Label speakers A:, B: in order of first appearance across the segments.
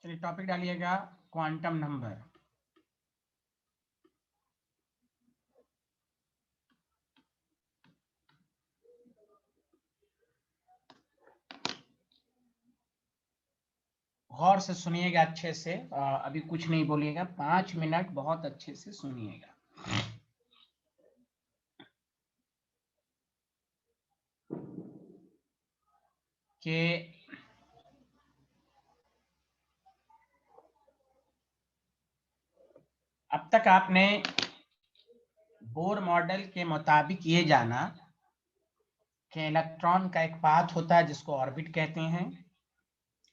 A: चलिए टॉपिक डालिएगा quantum number. गौर से सुनिएगा अच्छे से, अभी कुछ नहीं बोलिएगा, 5 मिनट बहुत अच्छे से सुनिएगा। कि अब तक आपने बोर मॉडल के मुताबिक ये जाना कि इलेक्ट्रॉन का एक पाथ होता है जिसको ऑर्बिट कहते हैं।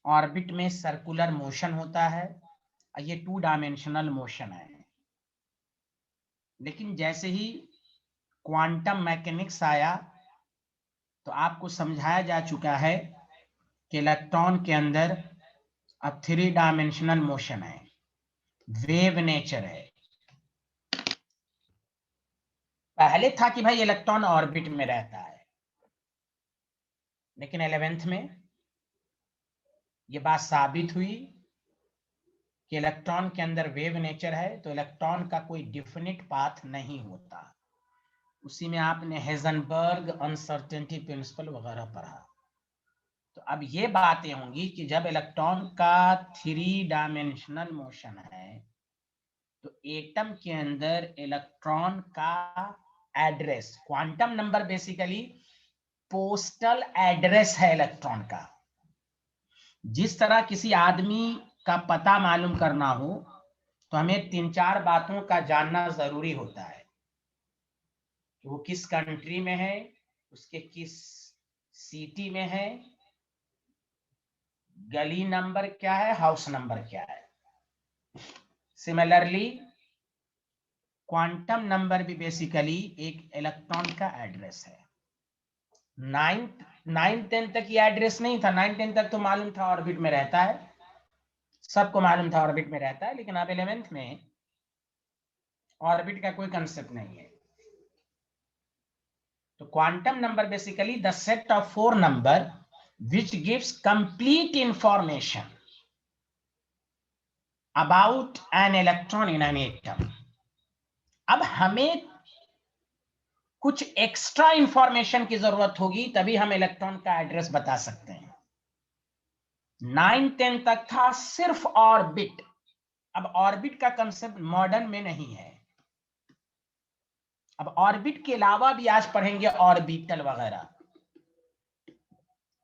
A: ऑर्बिट में सर्कुलर मोशन होता है, ये 2 डायमेंशनल मोशन है। लेकिन जैसे ही क्वांटम मैकेनिक्स आया तो आपको समझाया जा चुका है कि इलेक्ट्रॉन के अंदर अब 3 डायमेंशनल मोशन है, वेव नेचर है। पहले था कि भाई इलेक्ट्रॉन ऑर्बिट में रहता है, लेकिन 11th में ये बात साबित हुई कि इलेक्ट्रॉन के अंदर वेव नेचर है, तो इलेक्ट्रॉन का कोई डिफिनिट पाथ नहीं होता। उसी में आपने हेजनबर्ग अनसर्टेनिटी प्रिंसिपल वगैरह पढ़ा। तो अब ये बातें होंगी कि जब इलेक्ट्रॉन का 3 डायमेंशनल मोशन है तो एटम के अंदर इलेक्ट्रॉन का address, quantum number basically postal address है इलेक्ट्रॉन का। जिस तरह किसी आदमी का पता मालूम करना हो तो हमें 3-4 बातों का जानना जरूरी होता है कि वो किस कंट्री में है, उसके किस सिटी में है, गली नंबर क्या है, हाउस नंबर क्या है। सिमिलरली क्वांटम नंबर भी बेसिकली एक इलेक्ट्रॉन का एड्रेस है। 9th-10th तक ये एड्रेस नहीं था। 9th-10th तक तो मालूम था ऑर्बिट में रहता है, सबको मालूम था ऑर्बिट में रहता है, लेकिन अब 11th में ऑर्बिट का कोई कंसेप्ट नहीं है। तो quantum number basically the set of 4 number which gives complete information about an electron in an atom. अब हमें कुछ एक्स्ट्रा इंफॉर्मेशन की जरूरत होगी तभी हम इलेक्ट्रॉन का एड्रेस बता सकते हैं। 9-10 तक था सिर्फ ऑर्बिट। अब ऑर्बिट का कंसेप्ट मॉडर्न में नहीं है। अब ऑर्बिट के अलावा भी आज पढ़ेंगे ऑर्बिटल वगैरह।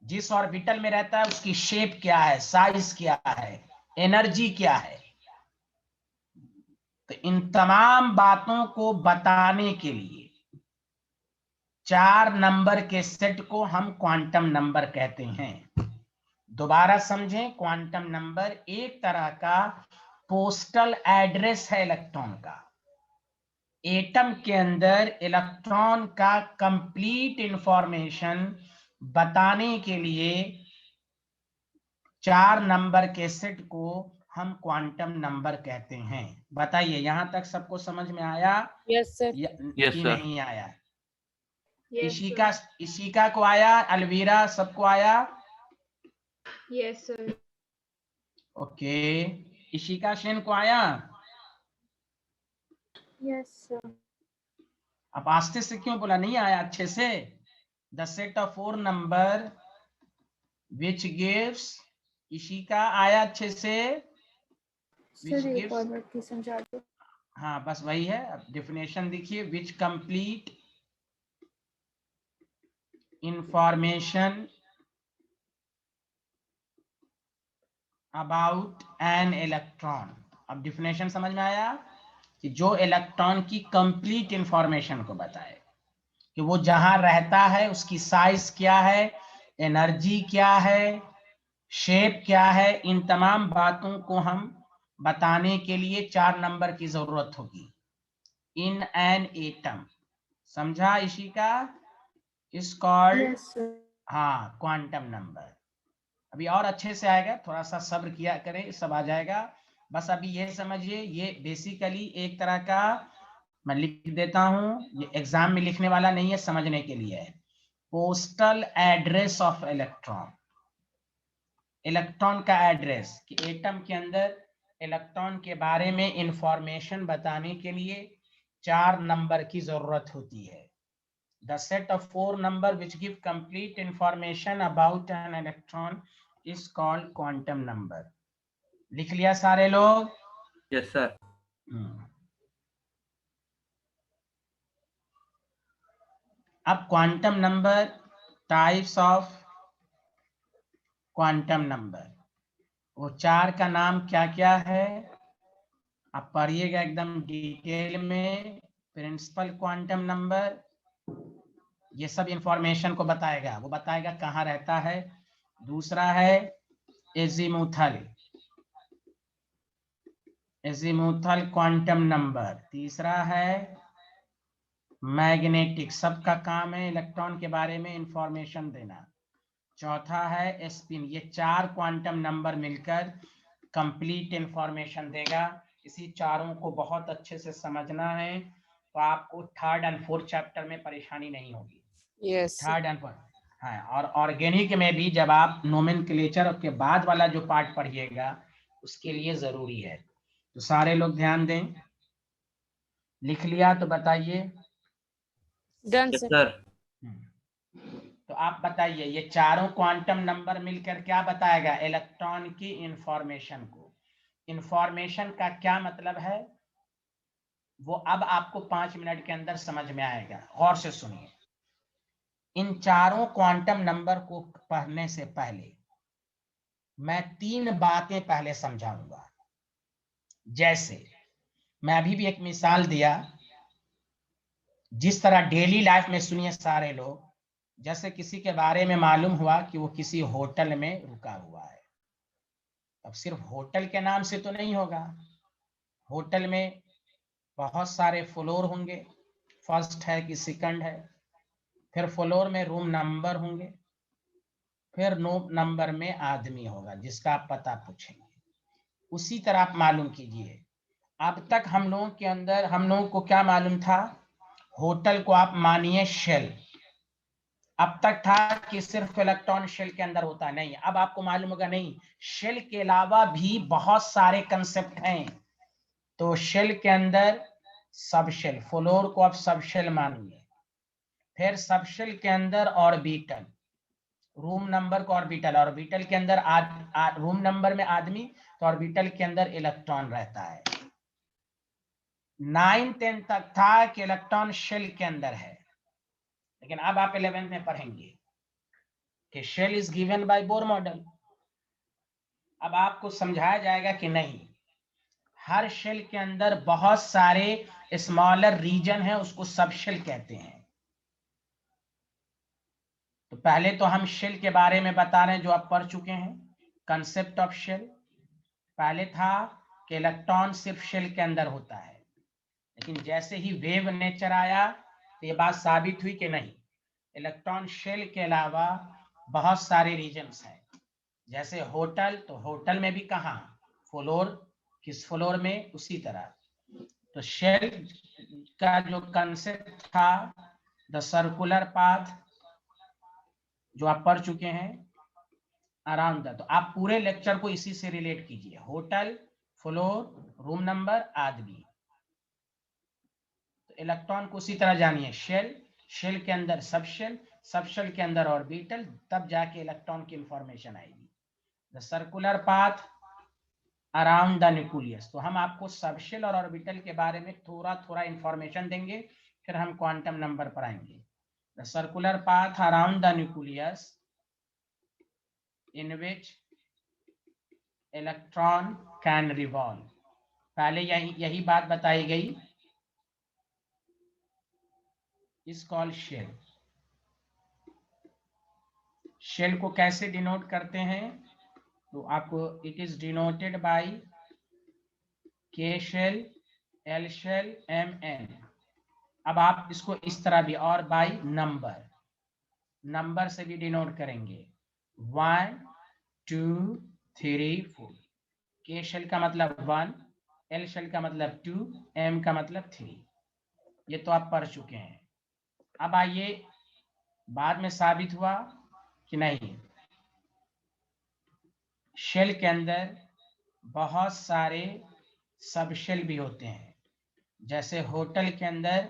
A: जिस ऑर्बिटल में रहता है उसकी शेप क्या है, साइज क्या है, एनर्जी क्या है। तो इन तमाम बातों को बताने के लिए 4 नंबर के सेट को हम क्वांटम नंबर कहते हैं। दोबारा समझें, क्वांटम नंबर एक तरह का पोस्टल एड्रेस है इलेक्ट्रॉन का। एटम के अंदर इलेक्ट्रॉन का कंप्लीट इंफॉर्मेशन बताने के लिए 4 नंबर के सेट को हम क्वांटम नंबर कहते हैं। बताइए यहां तक सबको समझ में आया?
B: Yes sir.
A: कि नहीं आया?
C: Yes,
A: इशिका को आया? अलवीरा सबको आया?
C: yes, sir.
A: Okay, Ishika Sen को आया?
B: Yes sir.
A: अब आस्ते से क्यों बोला, नहीं आया अच्छे से? The set of 4 number which gives, Ishika आया अच्छे से?
B: सर एक और बार की समझा दो।
A: हाँ बस वही है। अब डेफिनेशन देखिए, which complete information about an electron. अब डिफिनेशन समझ में आया कि जो इलेक्ट्रॉन की कंप्लीट इंफॉर्मेशन को बताए कि वो जहां रहता है उसकी साइज क्या है, एनर्जी क्या है, शेप क्या है। इन तमाम बातों को हम बताने के लिए 4 नंबर की जरूरत होगी इन एन एटम। समझा इशिका? इज कॉल्ड हाँ क्वांटम नंबर। अभी और अच्छे से आएगा, थोड़ा सा सब्र किया करें, सब आ जाएगा। बस अभी ये समझिए, ये बेसिकली एक तरह का, मैं लिख देता हूं, ये एग्जाम में लिखने वाला नहीं है, समझने के लिए है। Postal address of electron, electron का एड्रेस, कि एटम के अंदर इलेक्ट्रॉन के बारे में इंफॉर्मेशन बताने के लिए 4 नंबर की जरूरत होती है। The set of 4 number which give complete information about an electron is called quantum number. लिख लिया सारे लोग?
D: Yes sir.
A: अब quantum number, types of quantum number, वो 4 का नाम क्या क्या है आप पढ़िएगा एकदम डिटेल में। प्रिंसिपल क्वांटम नंबर, ये सब इंफॉर्मेशन को बताएगा, वो बताएगा कहाँ रहता है। दूसरा है एजीमुथल, एजीमुथल क्वांटम नंबर। तीसरा है मैग्नेटिक, सबका काम है इलेक्ट्रॉन के बारे में इंफॉर्मेशन देना। चौथा है स्पिन। ये 4 क्वांटम नंबर मिलकर कंप्लीट इंफॉर्मेशन देगा। इसी चारों को बहुत अच्छे से समझना है तो आपको 3rd और 4th चैप्टर में परेशानी नहीं होगी।
E: यस
A: 3rd और 4th, हाँ। और ऑर्गेनिक में भी जब आप नोमेनक्लेचर के बाद वाला जो पार्ट पढ़िएगा उसके लिए जरूरी है। तो सारे लोग ध्यान दें। लिख लिया तो बताइए।
E: Done
D: yes
E: sir.
D: सर।
A: तो आप बताइए ये चारों क्वांटम नंबर मिलकर क्या बताएगा इलेक्ट्रॉन की इंफॉर्मेशन को। इंफॉर्मेशन का क्या मतलब है वो अब आपको 5 मिनट के अंदर समझ में आएगा। गौर से सुनिए। इन चारों क्वांटम नंबर को पढ़ने से पहले मैं 3 बातें पहले समझाऊंगा। जैसे मैं अभी भी एक मिसाल दिया, जिस तरह डेली लाइफ में सुनिए सारे लोग, जैसे किसी के बारे में मालूम हुआ कि वो किसी होटल में रुका हुआ है। अब सिर्फ होटल के नाम से तो नहीं होगा, होटल में बहुत सारे फ्लोर होंगे, फर्स्ट है कि सेकंड है, फिर फ्लोर में रूम नंबर होंगे, फिर रूम नंबर में आदमी होगा जिसका आप पता पूछेंगे। उसी तरह आप मालूम कीजिए, अब तक हम लोगों के अंदर, हम लोगों को क्या मालूम था, होटल को आप मानिए शेल। अब तक था कि सिर्फ इलेक्ट्रॉन शेल के अंदर होता नहीं, अब आपको मालूम होगा नहीं, शेल के अलावा भी बहुत सारे कंसेप्ट हैं। तो शेल के अंदर सब शेल, फ्लोर को आप सब शेल मानिए, फिर सब शेल के अंदर ऑर्बिटल, रूम नंबर को ऑर्बिटल, ऑर्बिटल के अंदर रूम नंबर में आदमी, तो ऑर्बिटल के अंदर इलेक्ट्रॉन रहता है। 9th 10th तक था कि इलेक्ट्रॉन शेल के अंदर है, लेकिन अब आप 11th में पढ़ेंगे कि shell is given by Bohr model. अब आपको समझाया जाएगा कि नहीं, हर शेल के अंदर बहुत सारे स्मॉलर रीजन है, उसको सब शेल कहते हैं। तो पहले तो हम शेल के बारे में बता रहे हैं जो आप पढ़ चुके हैं, कंसेप्ट ऑफ शेल। पहले था कि इलेक्ट्रॉन सिर्फ शेल के अंदर होता है, लेकिन जैसे ही वेव नेचर आया तो ये बात साबित हुई कि नहीं, इलेक्ट्रॉन शेल के अलावा बहुत सारे रीजन्स हैं। जैसे होटल, तो होटल में भी कहाँ, फ्लोर, किस फ्लोर में, उसी तरह। तो शेल का जो कंसेप्ट था, द सर्कुलर पाथ, जो आप पढ़ चुके हैं अराउंड द, तो आप पूरे लेक्चर को इसी से रिलेट कीजिए, होटल, फ्लोर, रूम नंबर, आदमी। तो इलेक्ट्रॉन को उसी तरह जानिए, शेल, शेल के अंदर सब शेल, सब शेल के अंदर ऑर्बिटल, तब जाके इलेक्ट्रॉन की इंफॉर्मेशन आएगी। The circular path around the nucleus. तो हम आपको सब शेल और ऑर्बिटल के बारे में थोड़ा थोड़ा इंफॉर्मेशन देंगे, फिर हम क्वांटम नंबर पर आएंगे। The circular path around the nucleus in which electron can revolve। पहले यही बात बताई गई, इज कॉल्ड शेल। शेल को कैसे डिनोट करते हैं, तो आपको it is denoted by K shell, L shell, M N. अब आप इसको इस तरह भी, और बाय नंबर, नंबर से भी डिनोट करेंगे, 1 2 3 4। के शेल का मतलब 1, एल शेल का मतलब 2, एम का मतलब 3। ये तो आप पढ़ चुके हैं। अब आइए बाद में साबित हुआ कि नहीं, शेल के अंदर बहुत सारे सब शेल भी होते हैं, जैसे होटल के अंदर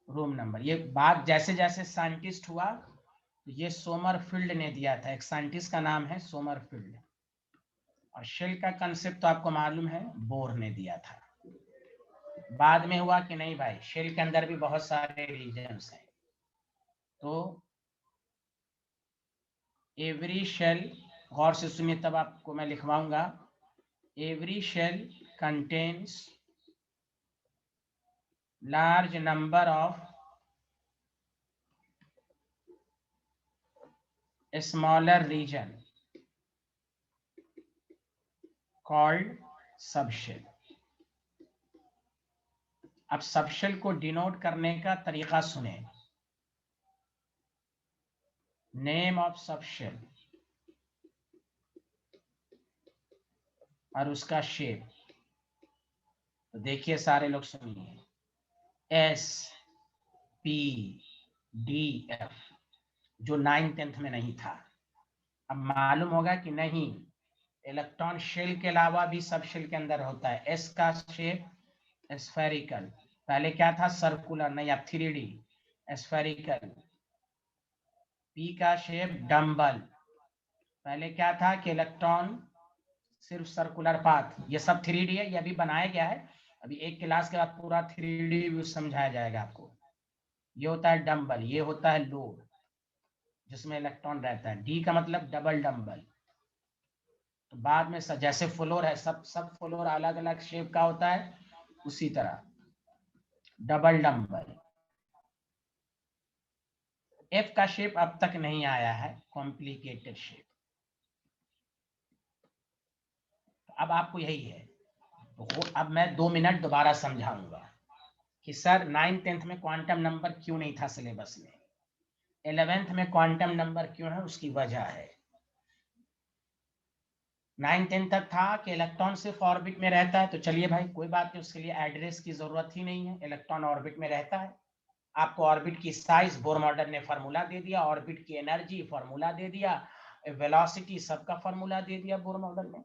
A: रूम नंबर। ये बात जैसे जैसे साइंटिस्ट हुआ, ये सोमरफील्ड ने दिया था, एक साइंटिस्ट का नाम है सोमरफील्ड, और शेल का कंसेप्ट तो आपको मालूम है, बोर ने दिया था। बाद में हुआ कि नहीं भाई, शेल के अंदर भी बहुत सारे रीजन्स हैं, तो एवरी शेल, गौर से सुनिए तब आपको मैं लिखवाऊंगा, every shell contains large number of smaller region called subshell. अब सबशेल को डिनोट करने का तरीका सुने, नेम ऑफ सबशेल और उसका शेप। तो देखिए सारे लोग सुनिए, SPDF, जो 9th 10th में नहीं था। अब मालूम होगा कि नहीं, इलेक्ट्रॉन शेल के अलावा भी सब शेल के अंदर होता है। एस का शेप स्फेरिकल, पहले क्या था सर्कुलर, नहीं अब 3D स्फेरिकल। पी का शेप डम्बल, पहले क्या था कि इलेक्ट्रॉन सिर्फ सर्कुलर पाथ। ये सब 3D है, ये अभी बनाया गया है, अभी एक क्लास के बाद पूरा 3D भी समझाया जाएगा आपको। ये होता है डम्बल, ये होता है लोड जिसमें इलेक्ट्रॉन रहता है। डी का मतलब डबल डम्बल। तो बाद में जैसे फ्लोर है, सब फ्लोर अलग अलग शेप का होता है, उसी तरह डबल डम्बल। एफ का शेप अब तक नहीं आया है, कॉम्प्लिकेटेड शेप। अब आपको यही है, तो अब मैं 2 मिनट दोबारा समझाऊंगा कि सर 9th 10th में क्वांटम नंबर क्यों नहीं था सिलेबस में, 11th में क्वांटम नंबर क्यों है, उसकी वजह है। 9th 10th तक था कि इलेक्ट्रॉन सिर्फ ऑर्बिट में रहता है, तो चलिए भाई कोई बात नहीं, उसके लिए एड्रेस की जरूरत ही नहीं है, इलेक्ट्रॉन ऑर्बिट में रहता है। आपको ऑर्बिट की साइज बोर मॉडल ने फार्मूला दे दिया, ऑर्बिट की एनर्जी फार्मूला दे दिया, वेलोसिटी सबका फार्मूला दे दिया बोर मॉडल ने।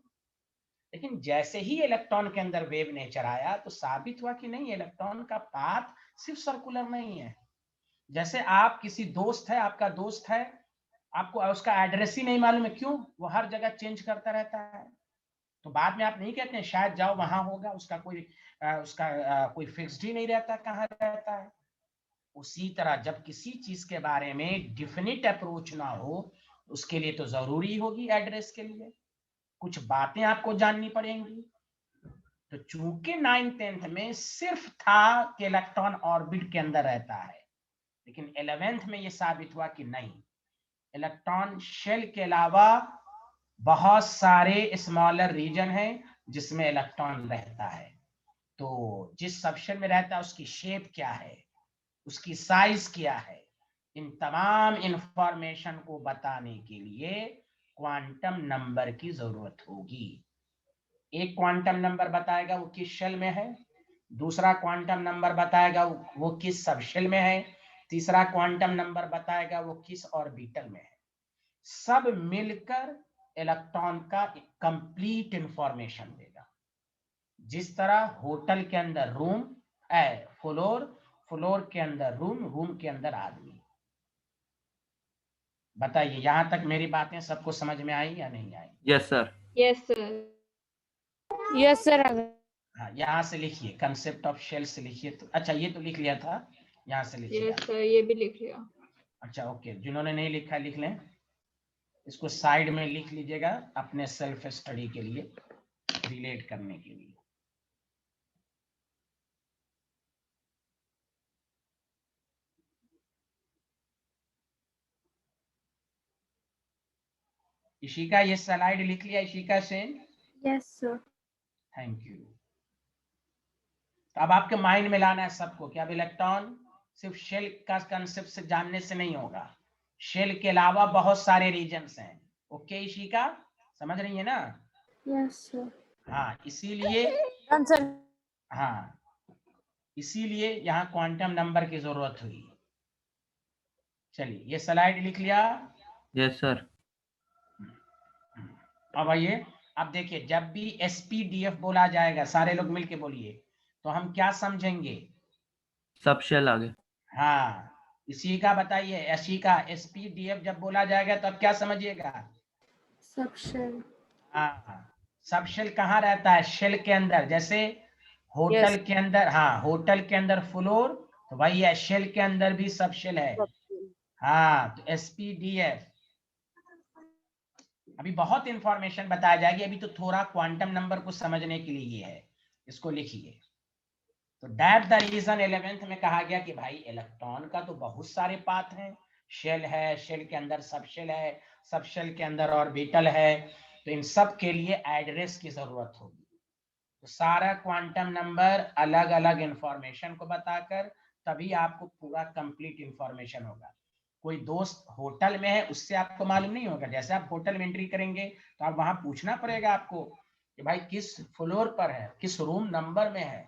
A: लेकिन जैसे ही इलेक्ट्रॉन के अंदर वेव नेचर आया, तो साबित हुआ कि नहीं, इलेक्ट्रॉन का पाथ सिर्फ सर्कुलर नहीं है। जैसे आप किसी दोस्त है, आपका दोस्त है, आपको उसका एड्रेस ही नहीं मालूम है, क्यों, वो हर जगह चेंज करता रहता है। तो बाद में आप नहीं कहते हैं शायद जाओ वहां होगा, उसका कोई फिक्स्ड ही नहीं रहता कहाँ रहता है। उसी तरह जब किसी चीज के बारे में डिफिनिट अप्रोच ना हो, उसके लिए तो जरूरी होगी एड्रेस के लिए कुछ बातें आपको जाननी पड़ेंगी। तो चूंकि 9th 10th में सिर्फ था कि इलेक्ट्रॉन ऑर्बिट के अंदर रहता है, लेकिन 11th में यह साबित हुआ कि नहीं, इलेक्ट्रॉन शेल के अलावा बहुत सारे स्मॉलर रीजन है जिसमें इलेक्ट्रॉन रहता है। तो जिस सबशेल में रहता है उसकी शेप क्या है, उसकी साइज क्या है, इन तमाम इंफॉर्मेशन को बताने के लिए क्वांटम नंबर की जरूरत होगी। एक क्वांटम नंबर बताएगा वो किस शेल में है, दूसरा क्वांटम नंबर बताएगा वो किस सबशेल में है, तीसरा क्वांटम नंबर बताएगा वो किस ऑर्बिटल में है। सब मिलकर इलेक्ट्रॉन का कंप्लीट इंफॉर्मेशन देगा। जिस तरह होटल के अंदर रूम है, फ्लोर के अंदर रूम के अंदर आदमी। बताइए यहां तक मेरी बातें सबको समझ में आई या नहीं आई?
D: Yes sir.
C: Yes, sir.
E: Yes, sir.
A: हाँ, यहाँ से लिखिए, कंसेप्ट ऑफ शेल से लिखिए। तो अच्छा ये तो लिख लिया था, यहाँ से लिखिए।
C: Yes, sir. ये भी लिख लिया।
A: अच्छा ओके, जिन्होंने नहीं लिखा लिख लें, इसको साइड में लिख लीजिएगा अपने सेल्फ स्टडी के लिए, रिलेट करने के लिए। इशिका ये स्लाइड लिख लिया Ishika Sen?
B: Yes, sir.
A: Thank you. तो अब आपके माइंड में लाना है सबको कि अब इलेक्ट्रॉन सिर्फ शेल का कंसेप्ट से जानने से नहीं होगा, शेल के अलावा बहुत सारे रीजन्स हैं। ओके इशिका, समझ रही है ना?
B: Yes, sir.
A: हाँ इसीलिए,
E: Done, sir.
A: हाँ इसीलिए यहाँ क्वांटम नंबर की जरूरत हुई। चलिए ये स्लाइड लिख लिया।
D: Yes sir.
A: अब आइए, अब देखिए जब भी SPDF बोला जाएगा, सारे लोग मिलके बोलिए, तो हम क्या समझेंगे?
D: सब शेल आगे।
A: हाँ, इसी का बताइए, इसी का SPDF जब बोला जाएगा तो अब क्या समझिएगा?
B: सब शेल।
A: हाँ, सब शेल कहाँ रहता है? शेल के अंदर। जैसे होटल के अंदर, हाँ होटल के अंदर फ्लोर, तो वही है, शेल के अंदर भी सब शेल है। हाँ, तो SPDF अभी बहुत इंफॉर्मेशन बताया जाएगी, अभी तो थोड़ा क्वांटम नंबर को समझने के लिए ये है, इसको लिखिए। तो दैट द रीजन 11th में कहा गया कि भाई इलेक्ट्रॉन का तो बहुत सारे पाथ हैं, शेल है, शेल के अंदर सब शेल है, सब शेल के अंदर ऑर्बिटल है, तो इन सब के लिए एड्रेस की जरूरत होगी। तो सारा क्वांटम नंबर अलग अलग इंफॉर्मेशन को बताकर तभी आपको पूरा कंप्लीट इंफॉर्मेशन होगा। कोई दोस्त होटल में है, उससे आपको मालूम नहीं होगा। जैसे आप होटल में एंट्री करेंगे तो आप वहां पूछना पड़ेगा आपको कि भाई किस फ्लोर पर है, किस रूम नंबर में है,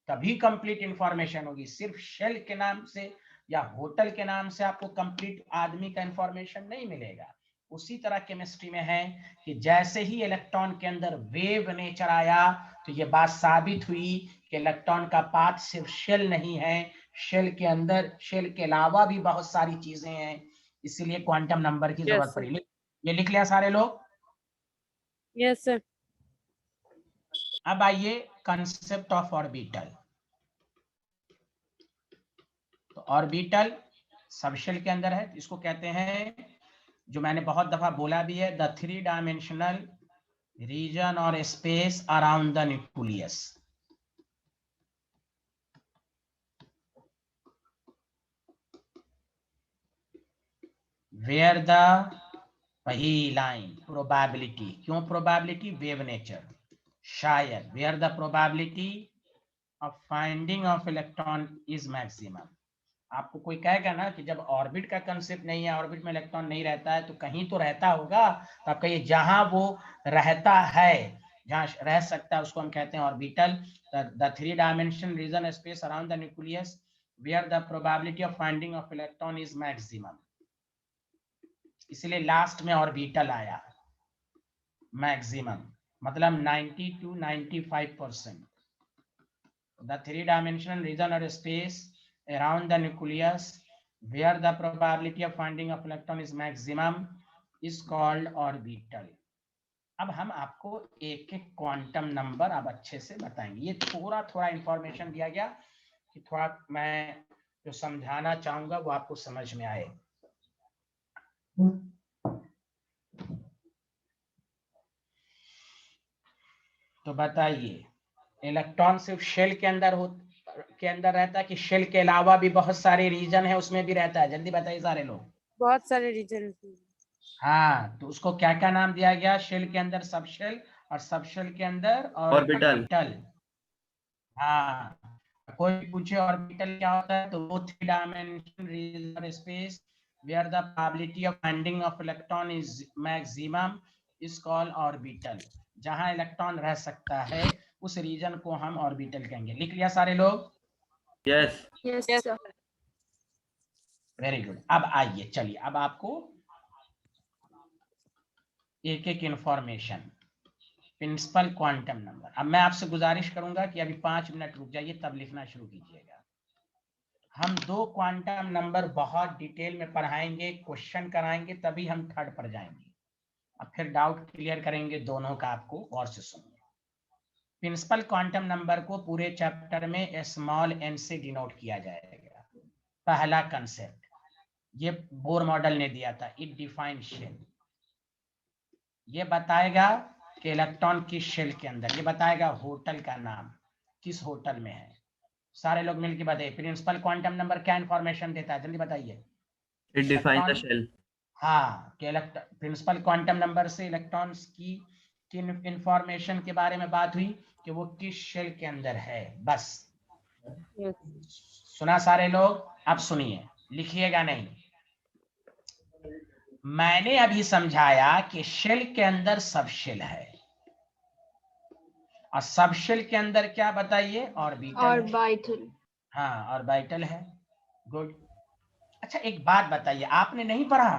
A: तभी कंप्लीट इंफॉर्मेशन होगी। सिर्फ शेल के नाम से या होटल के नाम से आपको कंप्लीट आदमी का इंफॉर्मेशन नहीं मिलेगा। उसी तरह केमिस्ट्री में है कि जैसे ही इलेक्ट्रॉन के अंदर वेव नेचर आया तो ये बात साबित हुई कि इलेक्ट्रॉन का पाथ सिर्फ शेल नहीं है, शेल के अंदर, शेल के अलावा भी बहुत सारी चीजें हैं, इसीलिए क्वांटम नंबर की जरूरत पड़ी। ये लिख लिया सारे लोग?
E: Yes sir.
A: अब आइए कंसेप्ट ऑफ ऑर्बिटल। तो ऑर्बिटल सब शेल के अंदर है, इसको कहते हैं, जो मैंने बहुत दफा बोला भी है, द 3 डायमेंशनल रीजन और space around the nucleus. Where the, वही लाइन, प्रोबेबिलिटी। क्यों प्रोबेबिलिटी? Wave nature. शायद where the probability of finding of electron is maximum. आपको कोई कहेगा ना कि जब ऑर्बिट का कंसेप्ट नहीं है, ऑर्बिट में इलेक्ट्रॉन नहीं रहता है, तो कहीं तो रहता होगा, तो आप कहिए जहां वो रहता है, जहां रह सकता है, उसको हम कहते हैं orbital. The 3 dimension region space around the nucleus where the probability of finding of electron is maximum, इसलिए लास्ट में ऑर्बिटल आया। मैक्सिमम मतलब 90 to 95%। द 3 डायमेंशनल रीजन और space around the nucleus where the probability of finding of electron is maximum is called orbital। अब हम आपको एक एक क्वांटम नंबर अब अच्छे से बताएंगे। ये थोड़ा थोड़ा इंफॉर्मेशन दिया गया कि थोड़ा मैं जो समझाना चाहूंगा वो आपको समझ में आए। तो बताइए, इलेक्ट्रॉन सिर्फ शेल के अंदर रहता है कि शेल के अलावा भी बहुत सारे रीजन है उसमें भी रहता है? जल्दी बताइए सारे लोग।
E: बहुत सारे रीजन।
A: हाँ, तो उसको क्या क्या नाम दिया गया? शेल के अंदर सब शेल, और सब शेल के अंदर ऑर्बिटल। हाँ, कोई पूछे ऑर्बिटल क्या होता है, तो वो 3 dimension region space where the probability of finding of electron is maximum is called orbital. जहां इलेक्ट्रॉन रह सकता है उस रीजन को हम ऑर्बिटल कहेंगे। लिख लिया सारे लोग?
D: Yes.
B: Yes sir.
A: Very good. अब आइए, चलिए अब आपको एक एक इंफॉर्मेशन। Principal quantum number. अब मैं आपसे गुजारिश करूंगा कि अभी 5 मिनट रुक जाइए, तब लिखना शुरू कीजिएगा। हम 2 क्वांटम नंबर बहुत डिटेल में पढ़ाएंगे, क्वेश्चन कराएंगे, तभी हम थर्ड पर जाएंगे। अब फिर डाउट क्लियर करेंगे दोनों का, आपको गौर से सुनिए। प्रिंसिपल क्वांटम नंबर को पूरे चैप्टर में स्मॉल n से डिनोट किया जाएगा। पहला कंसेप्ट ये बोर मॉडल ने दिया था, इट डिफाइन शेल। ये बताएगा कि इलेक्ट्रॉन किस शेल के अंदर, ये बताएगा होटल का नाम, किस होटल में है। सारे लोग मिलकर बताइए, प्रिंसिपल क्वांटम नंबर क्या इंफॉर्मेशन देता है? जल्दी बताइए।
D: It defines the shell.
A: हाँ, कि प्रिंसिपल क्वांटम नंबर से इलेक्ट्रॉन्स की किन इंफॉर्मेशन के बारे में बात हुई कि वो किस शेल के अंदर है, बस। सुना सारे लोग? अब सुनिए, लिखिएगा नहीं। मैंने अभी समझाया कि शेल के अंदर सब शेल है, और सब शेल के अंदर क्या बताइए? ऑर्बिटल।
C: ऑर्बिटल।
A: हाँ, ऑर्बिटल है। गुड। अच्छा एक बात बताइए, आपने नहीं पढ़ा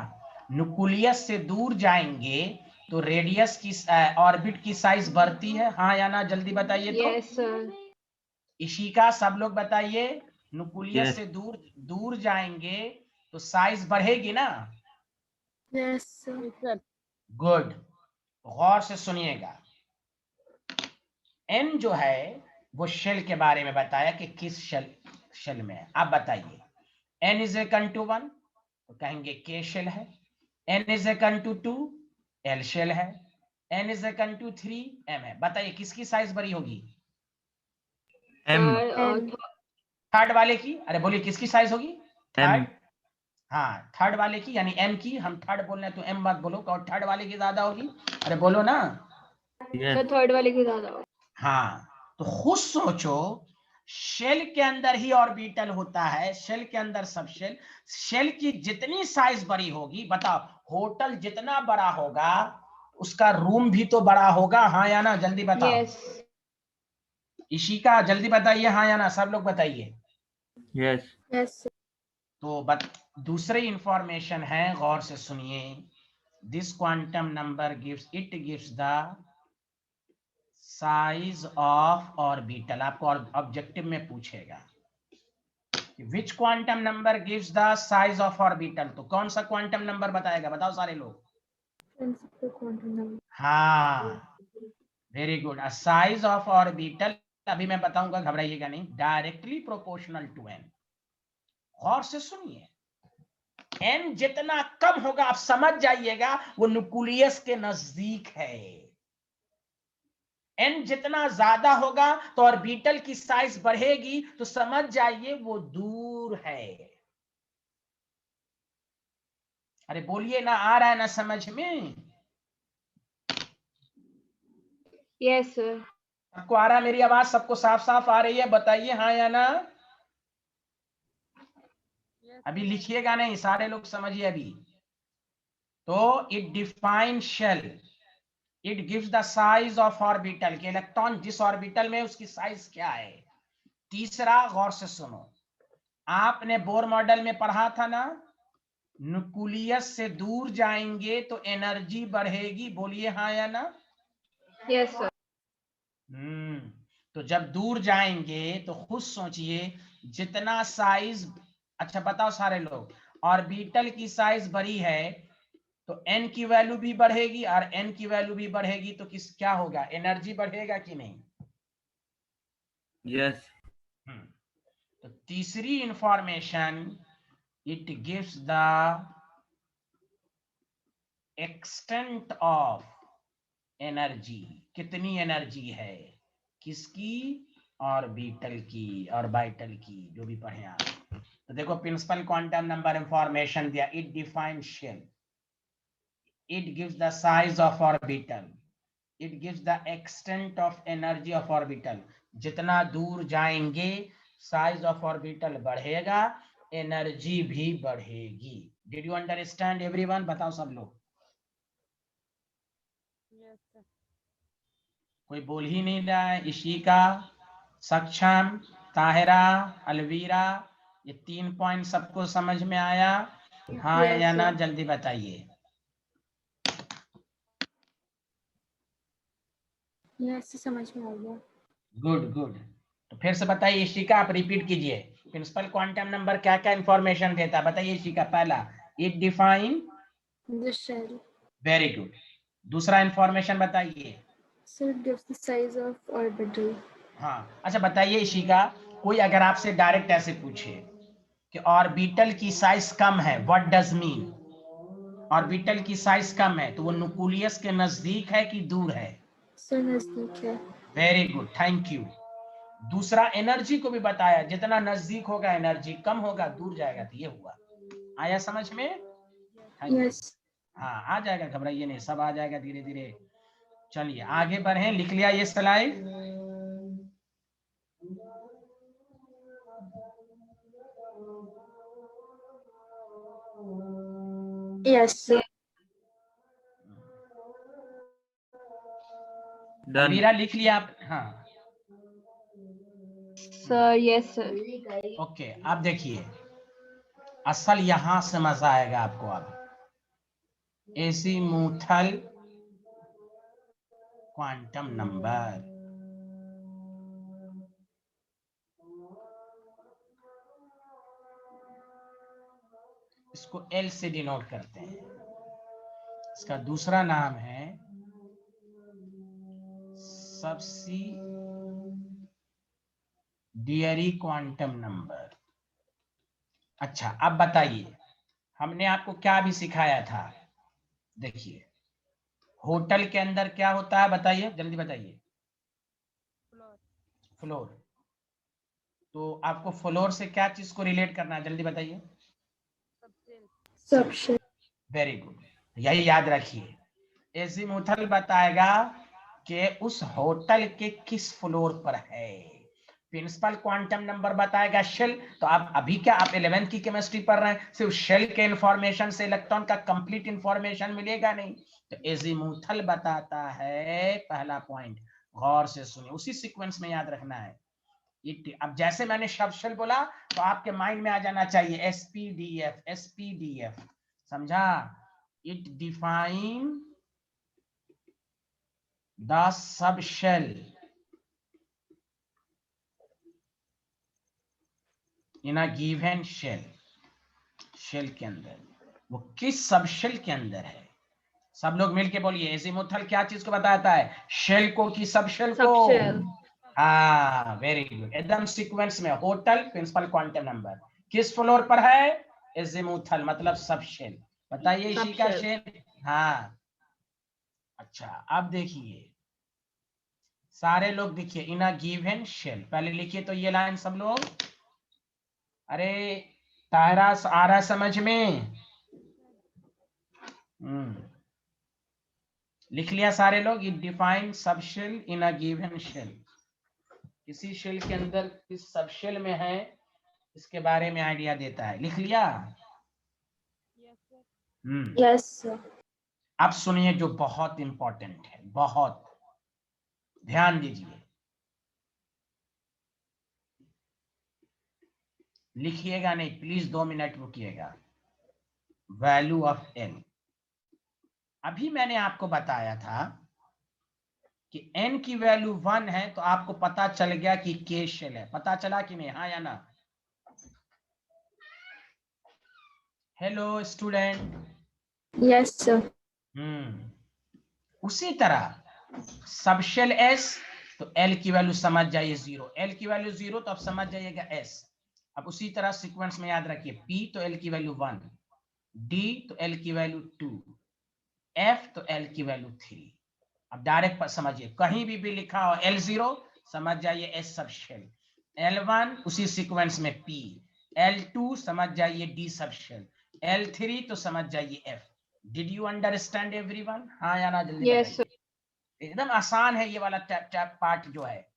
A: न्यूक्लियस से दूर जाएंगे तो रेडियस की ऑर्बिट की साइज बढ़ती है, हाँ या ना, जल्दी बताइए। तो
C: Yes, sir.
A: इशिका, सब लोग बताइए, न्यूक्लियस
D: Yes.
A: से दूर दूर जाएंगे तो साइज बढ़ेगी ना?
B: Yes, sir.
E: Yes, sir.
A: Good, गौर से सुनिएगा। एन जो है वो शेल के बारे में बताया कि किस शेल में है। आप बताइए, एन इज इक्वल टू 1 तो कहेंगे के शेल है, n is equal to 2 L shell है, n is equal to 3 M है। बताइए किसकी साइज बड़ी होगी?
D: M.
C: Sir,
B: M.
A: थर्ड वाले की। अरे बोलिए किसकी साइज होगी? थर्ड।
D: M.
A: हाँ, थर्ड वाले की, यानी एम की। हम थर्ड बोल रहे हैं तो एम मत बोलो, और थर्ड वाले की ज्यादा होगी। अरे बोलो ना।
D: Yes.
C: sir, third वाले की ज्यादा हो।
A: हाँ, तो खुद सोचो, शेल के अंदर ही ऑर्बिटल होता है, शेल के अंदर सब शेल। शेल की जितनी साइज बड़ी होगी, बताओ, होटल जितना बड़ा होगा उसका रूम भी तो बड़ा होगा, हाँ या ना, जल्दी बताओ।
C: Yes.
A: इशिका जल्दी बताइए, हाँ या ना, सब लोग बताइए।
D: Yes.
B: Yes, sir.
A: तो दूसरी इंफॉर्मेशन है, गौर से सुनिए। This quantum number gives the size of orbital. आपको ऑब्जेक्टिव में पूछेगा which quantum number gives the size of orbital, तो कौन सा क्वांटम नंबर बताएगा? बताओ सारे लोग।
B: Principal quantum number.
A: हाँ, very good. Size of orbital अभी मैं बताऊंगा, घबराइएगा नहीं, डायरेक्टली प्रोपोर्शनल टू एन। गौर से सुनिए, एन जितना कम होगा, आप समझ जाइएगा वो न्यूक्लियस के नजदीक है। एन जितना ज्यादा होगा तो ऑर्बिटल की साइज बढ़ेगी, तो समझ जाइए वो दूर है। अरे बोलिए ना, आ रहा है ना समझ में?
C: Yes, sir.
A: सबको आ रहा है मेरी आवाज? सबको साफ साफ आ रही है? बताइए हाँ या ना।
E: Yes,
A: अभी
E: sir.
A: लिखिएगा नहीं, सारे लोग समझिए अभी। तो it define shell, it gives the size of orbital, के इलेक्ट्रॉन जिस ऑर्बिटल में उसकी साइज क्या है। तीसरा, गौर से सुनो, आपने बोर मॉडल में पढ़ा था ना, न्यूक्लियस से दूर जाएंगे तो एनर्जी बढ़ेगी। बोलिए हाँ या ना।
C: Yes, sir.
A: तो जब दूर जाएंगे तो खुद सोचिए, जितना साइज, अच्छा बताओ सारे लोग, ऑर्बिटल की साइज बड़ी है तो एन की वैल्यू भी बढ़ेगी, और एन की वैल्यू भी बढ़ेगी तो क्या होगा? एनर्जी बढ़ेगा कि नहीं?
D: Yes.
A: तो तीसरी information, it gives the extent of energy, कितनी एनर्जी है किसकी? ऑर्बिटल की, ऑर्बिटल की, जो भी पढ़े आप। तो देखो, प्रिंसिपल क्वांटम नंबर इंफॉर्मेशन दिया, it define shell, it gives the size of orbital, it gives the extent of energy of orbital. जितना दूर जाएंगे साइज ऑफ ऑर्बिटल बढ़ेगा, एनर्जी भी बढ़ेगी। Did you understand everyone? बताओ सब लोग।
E: Yes, sir.
A: कोई बोल ही नहीं रहा है। इशिका, सक्षम, ताहिरा, अलवीरा, ये 3 पॉइंट सबको समझ में आया, हाँ
C: Yes,
A: या ना,
C: sir.
A: जल्दी बताइए।
B: Yes, sir, समझ में आ गया.
A: Good good. तो फिर से बताइए इशिका, आप रिपीट कीजिए, प्रिंसिपल क्वांटम नंबर क्या क्या इंफॉर्मेशन देता है? बताइए इशिका। पहला, it define,
B: The shell.
A: Very good. दूसरा इंफॉर्मेशन बताइए।
B: So it gives the size of orbital.
A: हाँ, अच्छा बताइए इशिका, कोई अगर आपसे डायरेक्ट ऐसे पूछे कि ऑर्बिटल की साइज कम है, व्हाट डज मीन? ऑर्बिटल की साइज कम है तो वो न्यूक्लियस के नजदीक है कि दूर है?
B: So नजदीक है.
A: Very good, thank you. दूसरा, एनर्जी को भी बताया, जितना नजदीक होगा एनर्जी कम होगा, दूर जाएगा तो ये हुआ। आया समझ में? Thank you.
B: Yes.
A: हाँ, आ जाएगा, घबराइए नहीं, सब आ जाएगा धीरे धीरे। चलिए आगे बढ़े, लिख लिया ये slide?
B: Yes, sir.
D: Done.
A: Alvira लिख लिया आप? हाँ,
C: Sir, yes, sir.
A: ओके। आप देखिए, असल यहां से मजा आएगा आपको। अब एजीमुथल क्वांटम नंबर, इसको एल से डिनोट करते हैं। इसका दूसरा नाम है सब्सिडियरी क्वांटम नंबर। अच्छा, अब बताइए हमने आपको क्या भी सिखाया था। देखिए होटल के अंदर क्या होता है, बताइए जल्दी बताइए। फ्लोर। तो आपको फ्लोर से क्या चीज को रिलेट करना है, जल्दी बताइए।
B: सबशेल।
A: वेरी गुड, यही याद रखिए। एजीमुथल बताएगा कि उस होटल के किस फ्लोर पर है। प्रिंसिपल क्वांटम नंबर बताएगा शेल। तो आप अभी क्या, आप 11th की केमिस्ट्री पढ़ रहे हैं, सिर्फ शेल के इंफॉर्मेशन से इलेक्ट्रॉन का कंप्लीट इंफॉर्मेशन मिलेगा नहीं। तो एजीमुथल बताता है, पहला पॉइंट गौर से सुनिए, उसी सीक्वेंस में याद रखना है। अब जैसे मैंने शब्द शेल बोला तो आपके माइंड में आ जाना चाहिए एसपीडीएफ। एसपीडीएफ समझा? It define the sub shell in a given shell. Shell के अंदर, वो किस सब शेल के अंदर है। सब लोग मिलके बोलिए, एजीमुथल क्या चीज को बताता है, शेल को कि सब शेल को?
C: सबशेल।
A: हाँ वेरी गुड, एकदम सीक्वेंस में। होटल प्रिंसिपल क्वांटम नंबर किस फ्लोर पर है, एजीमुथल मतलब सब शेल। बताइए इसी का
C: सबशेल।
A: शेल। हाँ अच्छा, अब देखिए सारे लोग देखिए, इन अ गिवन शेल, पहले लिखिए तो ये लाइन सब लोग। अरे तारा आ रहा समझ में? लिख लिया सारे लोग? It define sub shell in a given shell. किसी शेल के अंदर किस सब शेल में है, इसके बारे में आइडिया देता है। लिख लिया?
B: Yes sir.
A: अब सुनिए जो बहुत इंपॉर्टेंट है, बहुत ध्यान दीजिए। लिखिएगा नहीं प्लीज, 2 मिनट रुकिएगा। Value of n. अभी मैंने आपको बताया था कि n की वैल्यू 1 है, तो आपको पता चल गया कि के शेल है। पता चला कि नहीं, हाँ या ना? Hello student.
B: Yes sir.
A: उसी तरह सब शेल एस, तो एल की वैल्यू समझ जाइए 0। एल की वैल्यू 0 तो अब समझ जाइएगा एस। अब उसी तरह सीक्वेंस में याद रखिए, पी तो एल की वैल्यू 1, डी तो एल की वैल्यू 2, एफ तो एल की वैल्यू 3। अब डायरेक्ट समझिए, कहीं भी लिखा हो L0 समझ जाइए एस सब शेल, L1 उसी सीक्वेंस में P, L2 समझ जाइए D सब शेल, L3 तो समझ जाइए F। Did you understand everyone? हाँ या ना, जल्दी
C: यस
A: बताइए। एकदम आसान है ये वाला पार्ट जो है।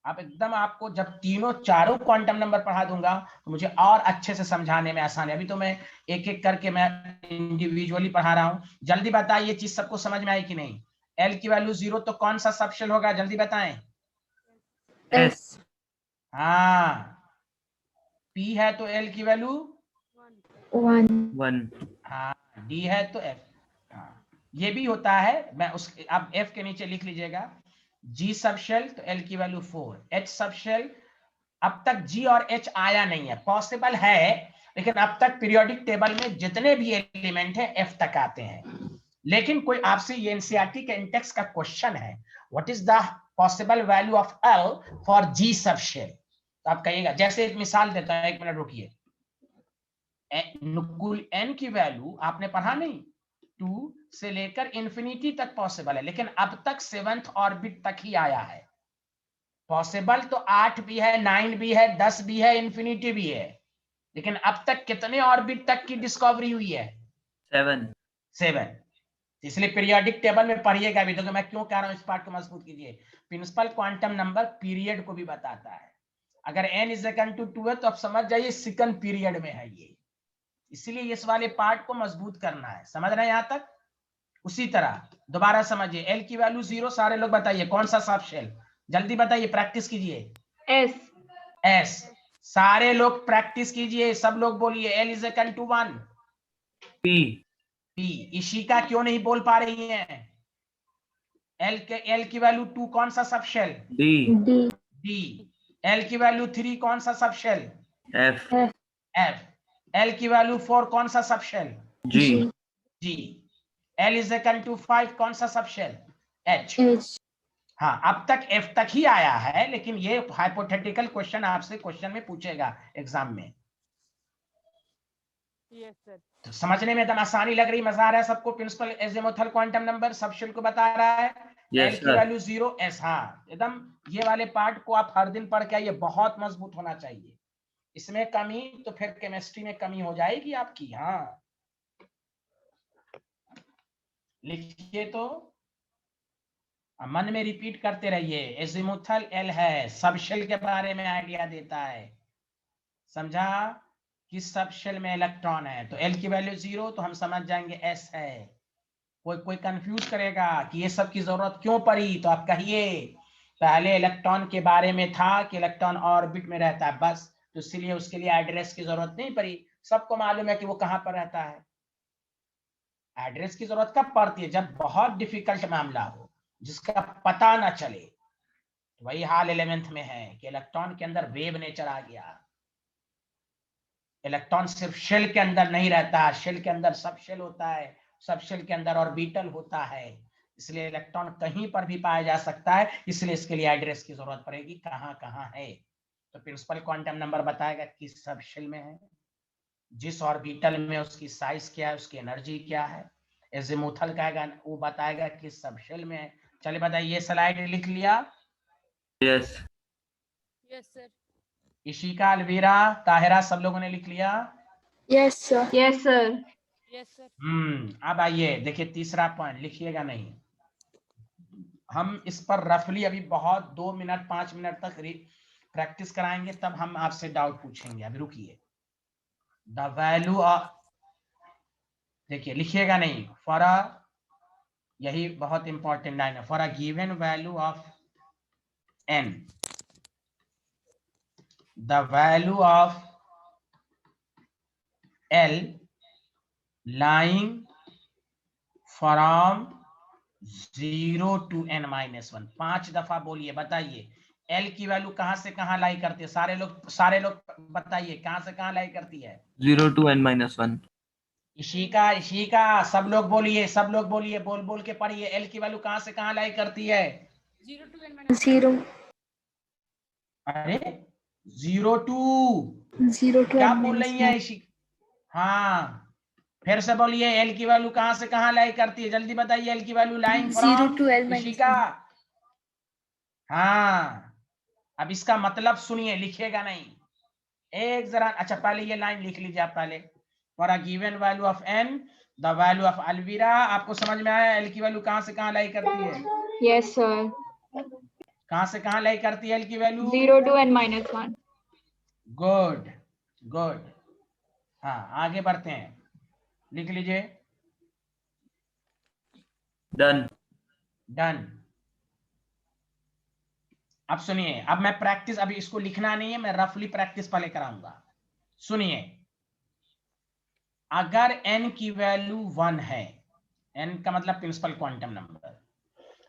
A: आप एकदम, आपको जब तीनों चारों क्वांटम नंबर पढ़ा दूंगा तो मुझे और अच्छे से समझाने में आसान है। अभी तो मैं एक एक करके मैं इंडिविजुअली पढ़ा रहा हूं। जल्दी बताइए चीज सबको समझ में आई कि नहीं? एल की वैल्यू 0 तो कौन सा सब शेल होगा, जल्दी बताएं।
B: एस।
A: हाँ, पी है तो एल की वैल्यू
B: 1।
D: 1.
A: हाँ, डी है तो एफ। हाँ, ये भी होता है। मैं उस, आप एफ के नीचे लिख लीजिएगा जी सब शेल तो एल की वैल्यू 4, एच सब शेल। अब तक जी और एच आया नहीं है, पॉसिबल है, लेकिन अब तक पीरियोडिक टेबल में जितने भी एलिमेंट है एफ तक आते हैं। लेकिन कोई आपसे ये एनसीईआरटी के इंडेक्स का क्वेश्चन है, what is the possible value of L for G sub shell, तो आप कहिएगा। जैसे एक मिसाल देता है, 1 मिनट रुकिए। कुल एन की वैल्यू आपने पढ़ा नहीं, 2 से लेकर इंफिनिटी तक पॉसिबल है, लेकिन अब तक 7th ऑर्बिट तक ही आया है। पॉसिबल तो 8 भी है, 9 भी है, 10 भी है, इंफिनिटी भी है, लेकिन अब तक कितने ऑर्बिट तक की डिस्कवरी हुई है?
D: 7.
A: 7। इसलिए पीरियोडिक टेबल में पढ़िएगा भी, तो मैं क्यों कह रहा हूं इस पार्ट को मजबूत कीजिए। प्रिंसिपल क्वांटम नंबर पीरियड को भी बताता है। अगर n इज इक्वल टू 2 है तो आप समझ जाइए सेकंड पीरियड में है ये। इसीलिए इस वाले पार्ट को मजबूत करना है। समझ रहे हैं यहां तक? उसी तरह दोबारा समझिए, एल की वैल्यू 0, सारे लोग बताइए कौन सा सब शेल, जल्दी बताइए, प्रैक्टिस कीजिए।
C: एस।
A: एस सारे लोग प्रैक्टिस कीजिए, सब लोग बोलिए L is equal to 1
D: P.
A: P। Ishika क्यों नहीं बोल पा रही है? L की वैल्यू 2 कौन सा sub shell?
D: D.
A: D। L की वैल्यू 3 कौन सा sub shell?
D: F.
A: F। L की वैल्यू 4 कौन सा sub shell?
D: G.
A: G। L is equal to 5 कौन सा सब शेल? H। हाँ, अब तक F तक ही आया है, लेकिन ये हाइपोथेटिकल क्वेश्चन आपसे क्वेश्चन में पूछेगा एग्जाम में।
E: Yes, sir.
A: तो समझने में एकदम आसानी लग रही, मजा आ रहा है सबको? Principal azimuthal quantum number sub shell को बता रहा है।
D: Yes,
A: L की
D: sir.
A: Value 0 S। हाँ, एकदम ये वाले पार्ट को आप हर दिन पढ़ के आइए, बहुत मजबूत होना चाहिए। इसमें कमी तो फिर केमिस्ट्री में कमी हो जाएगी आपकी। हाँ, लिखिए तो मन में रिपीट करते रहिए। एजिमुथल L है, सब शेल के बारे में आइडिया देता है, समझा? किस सब शेल में इलेक्ट्रॉन है, तो L की वैल्यू 0 तो हम समझ जाएंगे S है। कोई कंफ्यूज करेगा कि ये सब की जरूरत क्यों पड़ी, तो आप कहिए पहले इलेक्ट्रॉन के बारे में था कि इलेक्ट्रॉन ऑर्बिट में रहता है बस, तो इसलिए उसके लिए एड्रेस की जरूरत नहीं पड़ी। सबको मालूम है कि वो कहां पर रहता है। एड्रेस की जरूरत कब पड़ती है? जब बहुत डिफिकल्ट मामला हो, जिसका पता ना चले। तो वही हाल 11th में है कि इलेक्ट्रॉन के अंदर वेव नेचर आ गया। इलेक्ट्रॉन सिर्फ शेल के अंदर नहीं रहता, शेल के अंदर सब शेल होता है, सब शेल के अंदर ऑर्बिटल होता है, इसलिए इलेक्ट्रॉन कहीं पर भी पाया जा सकता है। इसलिए इसके लिए एड्रेस की जरूरत पड़ेगी, कहां कहां है। तो प्रिंसिपल क्वांटम नंबर बताएगा किस सब शेल में है, जिस ऑर्बिटल में उसकी साइज क्या है, उसकी एनर्जी क्या है। एजिमुथल कहेगा, वो बताएगा किस सब शेल में है। चलिए बताइए, ये स्लाइड लिख लिया?
D: Yes.
E: Yes, sir.
A: Ishika, Alvira, Tahira, सब लोगों ने लिख लिया?
B: Yes, sir.
C: Yes, sir.
E: Yes, sir.
A: अब आइए देखिए तीसरा पॉइंट, लिखिएगा नहीं, हम इस पर रफली अभी बहुत 2 मिनट 5 मिनट तक प्रैक्टिस कराएंगे, तब हम आपसे डाउट पूछेंगे। अभी रुकिए। द वैल्यू ऑफ, देखिए लिखिएगा नहीं, फॉर अ, यही बहुत इंपॉर्टेंट लाइन है, for a given value of n, the value of L lying from 0 to n-1। 5 दफा बोलिए, बताइए L की वैल्यू कहां से कहां लाई करती है? सारे लोग बताइए, कहां से कहां लाई करती है?
D: 0 to n-1.
A: इशिका, इशिका, सब लोग बोलिए, सब लोग बोलिए, बोल बोल के पढ़िए। L की वैल्यू कहां से कहां लाई करती है?
E: 0 to n-1.
B: 0
A: अरे 0 टू,
B: 0 to
A: क्या
B: n
A: बोल
B: minus
A: रही है
B: 1.
A: इशिका? हाँ, फिर से बोलिए, L की वैल्यू कहां से कहां लाई करती है? जल्दी बताइए, L की value line
B: 0
A: from
B: to L minus
A: Ishika.
B: 1.
A: हाँ, अब इसका मतलब सुनिए, लिखिएगा नहीं एक जरा। अच्छा, पहले ये लाइन लिख लीजिए आप पहले। For a given value of n, the value of Alvira. आपको समझ में आया L की वैल्यू कहां से कहां लाई करती है?
C: Yes, sir.
A: कहां से कहां लाई करती है L की value?
C: 0 to n-1.
A: Good, good. हाँ, आगे बढ़ते हैं, लिख लीजिए।
D: Done.
A: डन। अब सुनिए, अब मैं प्रैक्टिस, अभी इसको लिखना नहीं है, मैं रफली प्रैक्टिस पहले कराऊंगा। सुनिए, अगर n की वैल्यू 1 है, n का मतलब प्रिंसिपल क्वांटम नंबर,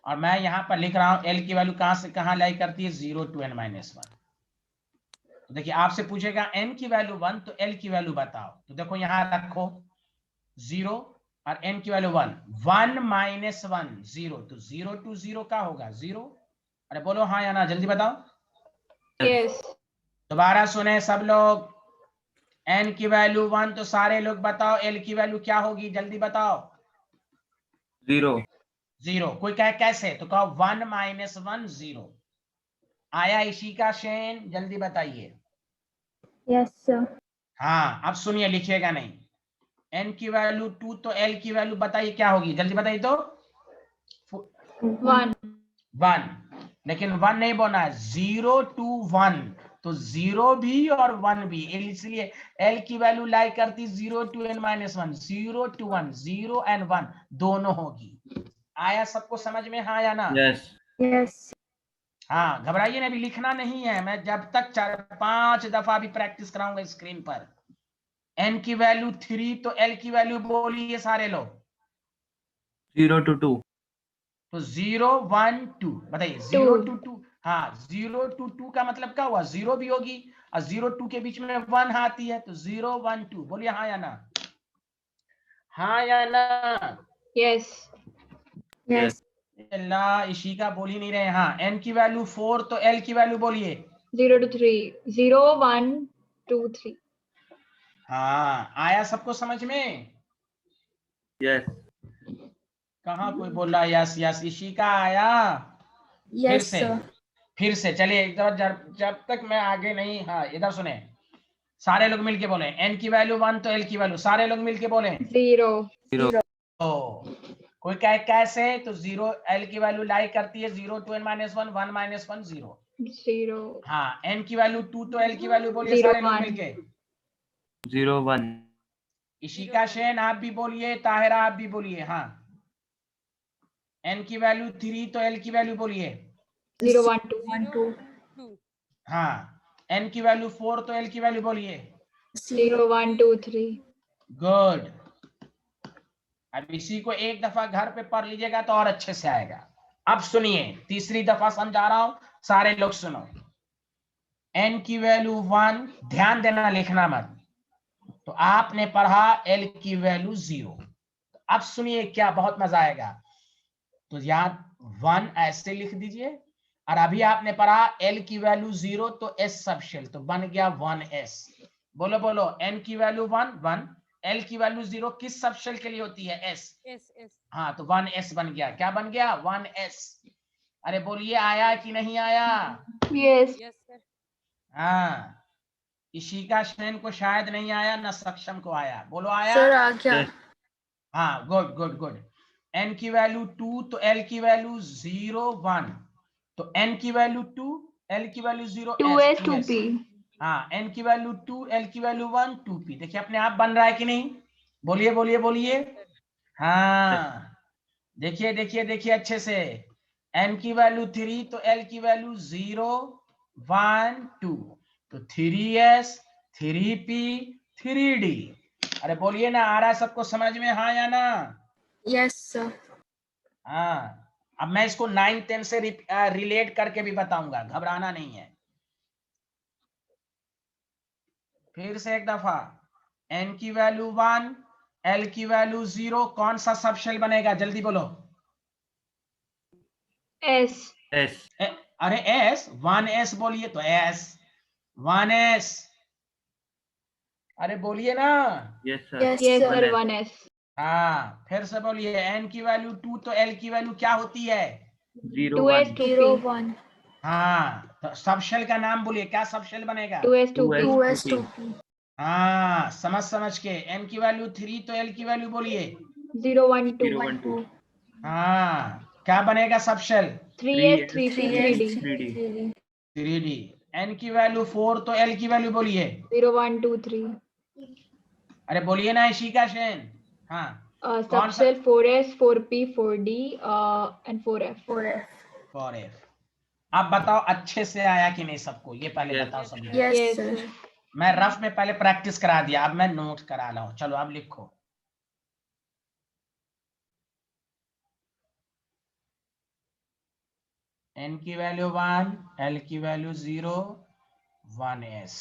A: और मैं यहां पर लिख रहा हूं L की वैल्यू कहां से कहां लाई करती है? 0 to n-1। तो देखिए, आपसे पूछेगा n की वैल्यू 1, तो L की वैल्यू बताओ। तो देखो यहां रखो 0 और n की वैल्यू 1, 1 माइनस 1 0, तो 0 to 0 का होगा 0। अरे बोलो हाँ या ना, जल्दी बताओ।
C: Yes.
A: दोबारा सुने सब लोग, n की वैल्यू 1, तो सारे लोग बताओ L की वैल्यू क्या होगी, जल्दी बताओ।
D: 0.
A: 0। कोई कहे कैसे, तो कहो 1 माइनस 1 0। आया इशिका, शेन, जल्दी बताइए।
B: Yes, sir.
A: हाँ, अब सुनिए, लिखिएगा नहीं। n की वैल्यू 2, तो L की वैल्यू बताइए क्या होगी, जल्दी बताइए तो।
C: 1.
A: 1, लेकिन 1 नहीं बोलना है, 0 to 1, तो 0 भी और 1 भी, इसलिए L की वैल्यू लाई करती 0 to n-1, 0 to 1, 0 and 1 दोनों होगी। आया सबको समझ में, हाँ या ना?
D: Yes.
B: Yes.
A: हाँ घबराइए ना, अभी लिखना नहीं है, मैं जब तक 4-5 दफा भी प्रैक्टिस कराऊंगा स्क्रीन पर। n की वैल्यू 3 तो l की वैल्यू बोलिए सारे लोग।
D: 0 to 2.
A: तो 0 1 2 बताइए। 0 to 2, हाँ 0 to 2 का मतलब क्या हुआ, 0 भी होगी और 0 2 के बीच में 1 आती है, तो 0 1 2 बोलिए हाँ या ना, हाँ या ना।
C: Yes.
B: Yes.
A: अल्लाह इशिका बोल ही नहीं रहे। हाँ n की वैल्यू 4 तो l की वैल्यू बोलिए।
C: 0 to 3. 0 1 2 3.
A: हाँ आया सबको समझ में?
D: Yes.
A: कहाँ कोई बोल रहा है यस यस? इशिका आया?
B: Yes, sir.
A: फिर से चलिए एक बार, जब तक मैं आगे नहीं, हाँ इधर सुने, सारे लोग मिलके बोले n की वैल्यू 1 तो l की वैल्यू, सारे लोग मिलके बोले
C: 0.
D: 0.
A: कोई कहे कैसे, तो 0 l की वैल्यू लाइक करती है 0 2 n -1 1 -1 0।
C: 0.
A: हाँ n की वैल्यू 2 तो l की वैल्यू बोलिए
C: 0
A: सारे लोग
C: 1.
A: मिलके।
D: 0 1.
A: इशिका शेन आप भी बोलिए, ताहिरा आप भी बोलिए। हाँ n की वैल्यू 3 तो l की वैल्यू बोलिए।
C: 0 1 2.
B: 1 2.
E: 2.
A: हाँ n की वैल्यू 4 तो l की वैल्यू बोलिए।
C: 0 1 2 3.
A: गुड। अब इसी को एक दफा घर पे पढ़ लीजिएगा तो और अच्छे से आएगा। अब सुनिए, तीसरी दफा समझा रहा हूं, सारे लोग सुनो। n की वैल्यू 1, ध्यान देना लिखना मत, तो आपने पढ़ा l की वैल्यू 0। अब सुनिए क्या बहुत मजा आएगा, तो यहाँ 1 ऐसे लिख दीजिए, और अभी आपने पढ़ा l की वैल्यू 0 तो s सब शेल, तो बन गया 1s। बोलो बोलो, n की वैल्यू 1 1, l की वैल्यू 0 किस सब शेल के लिए होती है, s।
E: S. S.
A: हाँ तो 1s बन गया। क्या बन गया, 1s। अरे बोलिए आया कि नहीं आया?
C: Yes.
E: Yes, sir.
A: हाँ इशिका शेन को शायद नहीं आया, ना सक्षम को आया, बोलो आया?
B: Sir, आ गया.
D: Yes.
A: हाँ गुड गुड गुड। n की वैल्यू 2 तो l की वैल्यू 0 1, तो n की वैल्यू 2, l की वैल्यू 0
C: 2s
A: s
C: 2p.
A: हाँ n की वैल्यू 2, l की वैल्यू 1 2p। देखिए अपने आप बन रहा है कि नहीं, बोलिए बोलिए बोलिए। हाँ देखिए देखिए देखिए अच्छे से, n की वैल्यू 3 तो l की वैल्यू 0 1 2, तो 3s 3p 3d। अरे बोलिए ना, आ रहा है सबको समझ में, हाँ या ना?
B: Yes, sir.
A: हाँ अब मैं इसको 9 10 से रिलेट करके भी बताऊंगा, घबराना नहीं है। फिर से एक दफा, n की वैल्यू 1, l की वैल्यू 0, कौन सा सब शेल बनेगा, जल्दी बोलो।
C: S.
D: S.
A: अरे s 1s बोलिए, तो s 1s। अरे बोलिए ना।
D: Yes, sir.
B: Yes,
C: Yes,
B: sir.
C: sir.
D: 1S.
C: 1s.
A: हाँ फिर से बोलिए, n की वैल्यू 2 तो l की वैल्यू क्या होती है?
D: 0
C: 2s
D: 1.
B: 0
C: 2p.
B: 1.
A: हाँ तो सब शेल का नाम बोलिए, क्या सब शेल बनेगा?
C: 2s 2p.
B: 2s 2p.
A: हाँ समझ के, n की वैल्यू 3 तो l की वैल्यू बोलिए।
C: 0 1 2.
D: 0 1 2.
A: हाँ क्या बनेगा सब shell?
C: 3s 3p
B: 3s
C: 3d.
B: 3p 3d.
A: 3d। n की वैल्यू 4 तो l की वैल्यू बोलिए।
C: 0 1 2 3.
A: अरे बोलिए ना इशिका शेन। हाँ कौन सा?
C: Subshell 4s 4p 4d and 4f.
B: 4f.
A: 4f। अब बताओ अच्छे से आया कि नहीं सबको, ये पहले
D: Yes.
A: बताओ सब लोग।
B: Yes,
C: Yes,
B: sir.
C: sir.
A: मैं रफ में पहले प्रैक्टिस करा दिया, अब मैं नोट करा रहा हूं, चलो अब लिखो। n की वैल्यू 1, l की वैल्यू 0 1s,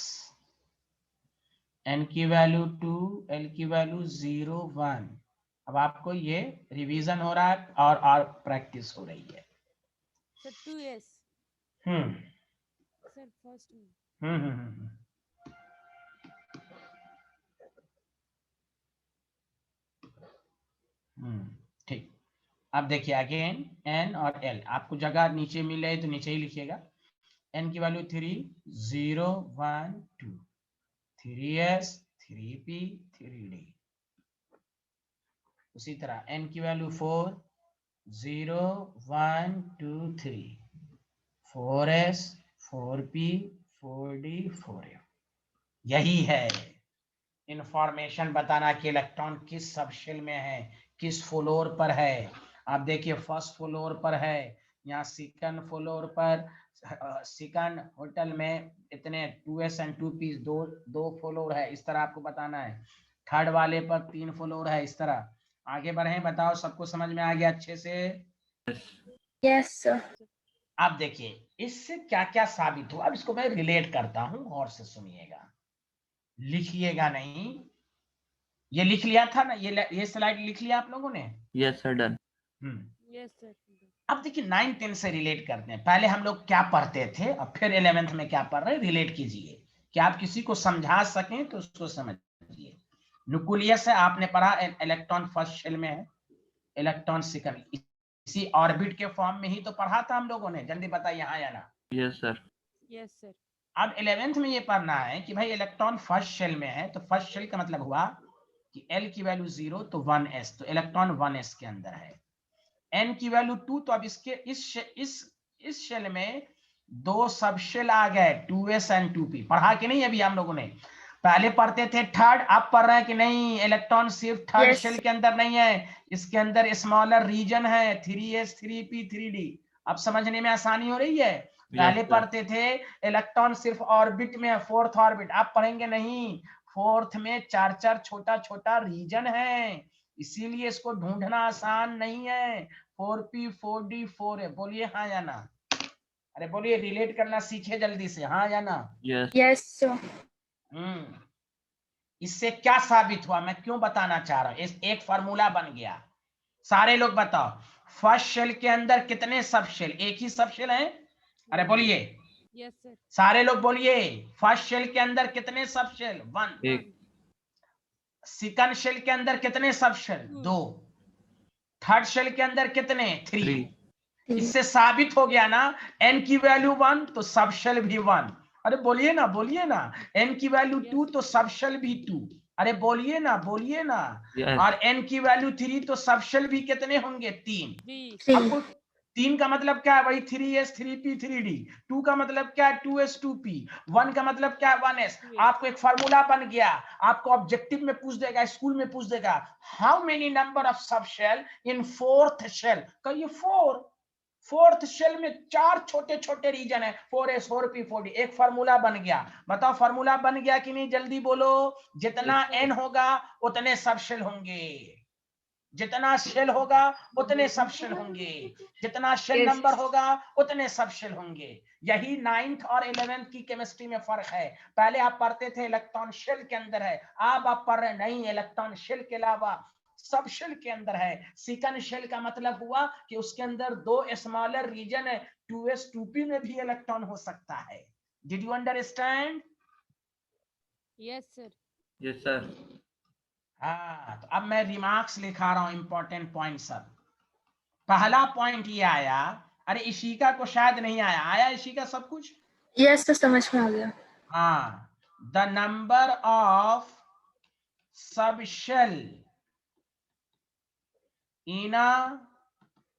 A: n की वैल्यू 2, l की वैल्यू 0 1। अब आपको ये रिवीजन हो रहा है और प्रैक्टिस हो रही है।
E: Sir, 2S.
A: हम्म
E: Sir, first one.
A: हम्म ठीक। अब देखिए अगेन n और l, आपको जगह नीचे मिल रही है तो नीचे ही लिखिएगा। n की वैल्यू 3 0 1 2, 3s 3p 3d। उसी तरह n की वैल्यू 4 0 1 2 3, 4s 4p 4d 4f। यही है इंफॉर्मेशन बताना कि इलेक्ट्रॉन किस सबशेल में है, किस फ्लोर पर है। आप देखिए फर्स्ट फ्लोर पर है, यहाँ सेकंड फ्लोर पर, सेकंड होटल में इतने 2S एंड 2P, दो फ्लोर है, इस तरह आपको बताना है। थर्ड वाले पर 3 फ्लोर है, इस तरह। आगे बढ़े, बताओ सबको समझ में आ गया अच्छे से?
B: Yes, sir.
A: अब देखिए इससे क्या क्या साबित हुआ, अब इसको मैं रिलेट करता हूं, गौर से सुनिएगा, लिखिएगा नहीं। ये लिख लिया था ना, ये स्लाइड लिख लिया आप लोगों ने?
D: Yes sir, done.
E: Yes, sir.
A: अब देखिए 9 10 से रिलेट करते हैं। पहले हम लोग क्या पढ़ते थे और फिर 11th में क्या पढ़ रहे हैं, रिलेट कीजिए कि आप किसी को समझा सकें तो उसको समझिए। न्यूक्लियस है, आपने पढ़ा, इलेक्ट्रॉन फर्स्ट शेल में है, इलेक्ट्रॉन सेकंड, इसी ऑर्बिट के फॉर्म में ही तो पढ़ा था हम लोगों ने। जल्दी बताइए हाँ या ना।
D: Yes sir.
E: Yes, sir.
A: अब 11th में ये पढ़ना है कि भाई इलेक्ट्रॉन फर्स्ट शेल में है, तो फर्स्ट शेल का मतलब हुआ कि L की वैल्यू 0 तो 1s, तो इलेक्ट्रॉन 1s के अंदर है। N की वैल्यू 2, तो अब इसके इस शेल में 2 सब शेल आ गए, 2s एंड 2p। पढ़ा कि नहीं अभी हम लोगों ने? पहले पढ़ते थे थर्ड, अब पढ़ रहे हैं कि नहीं? इलेक्ट्रॉन सिर्फ थर्ड
B: Yes.
A: शेल के अंदर नहीं है, इसके अंदर स्मॉलर रीजन है, 3s 3p 3d। अब समझने में आसानी हो रही है? पहले
D: sir.
A: पढ़ते थे इलेक्ट्रॉन सिर्फ ऑर्बिट में है, फोर्थ ऑर्बिट। आप पढ़ेंगे नहीं, फोर्थ में 4 छोटा छोटा रीजन है, इसीलिए इसको ढूंढना आसान नहीं है। 4p 4d 4 है। बोलिए हाँ या ना? अरे बोलिए, रिलेट करना सीखे जल्दी से, हाँ या ना?
D: यस।
B: Yes, sir.
A: इससे क्या साबित हुआ, मैं क्यों बताना चाह रहा हूं। एक फार्मूला बन गया। सारे लोग बताओ, फर्स्ट शेल के अंदर कितने सब शेल? एक ही सब शेल है? अरे बोलिए,
E: Yes, sir.
A: सारे लोग बोलिए, फर्स्ट शेल के अंदर कितने सब शेल? 1।
D: एक।
A: सेकंड शेल के अंदर कितने सब शेल? 2। थर्ड शेल के अंदर कितने? 3।
D: 3।
A: इससे साबित हो गया ना, n की वैल्यू 1 तो सब शेल भी 1। अरे बोलिए ना, बोलिए ना। n की वैल्यू 2 तो सब शेल भी 2। अरे बोलिए ना, बोलिए ना।
D: यस।
A: और n की वैल्यू 3 तो सब शेल भी कितने होंगे? 3।
E: 3.
B: 3.
A: आपको 3 का मतलब क्या है? वही 3s 3p 3d। 2 का मतलब क्या है? 2s 2p। 1 का मतलब क्या है? 1s।
E: 2s.
A: आपको एक फार्मूला बन गया। आपको ऑब्जेक्टिव में पूछ देगा, स्कूल में पूछ देगा, how many number of sub shell in fourth shell? कहिए 4। फोर्थ शेल में 4 छोटे छोटे रीजन है, 4s 4p 4d। एक फार्मूला बन गया। बताओ फार्मूला बन गया कि नहीं? जल्दी बोलो। जितना
E: Yes, sir.
A: n होगा उतने सब शेल होंगे, जितना शेल होगा उतने सब शेल होंगे, जितना शेल
C: Yes.
A: नंबर होगा उतने सब शेल होंगे। यही 9th और 11th की केमिस्ट्री में फर्क है। पहले आप पढ़ते थे इलेक्ट्रॉन शेल के अंदर है, अब आप पढ़ रहे नहीं, इलेक्ट्रॉन शेल के अलावा सब शेल के अंदर है। सेकंड शेल का मतलब हुआ कि उसके अंदर 2 स्मॉलर रीजन है, 2s 2p में भी इलेक्ट्रॉन हो सकता है। Did you understand?
E: Yes, sir.
D: Yes sir.
A: हाँ, तो अब मैं रिमार्क्स लिखा रहा हूं, इंपॉर्टेंट पॉइंट सब। पहला पॉइंट ये आया, अरे इशिका को शायद नहीं आया, आया इशिका सब कुछ?
B: Yes, sir. समझ में आ गया.
A: हाँ, the number of sub shell in a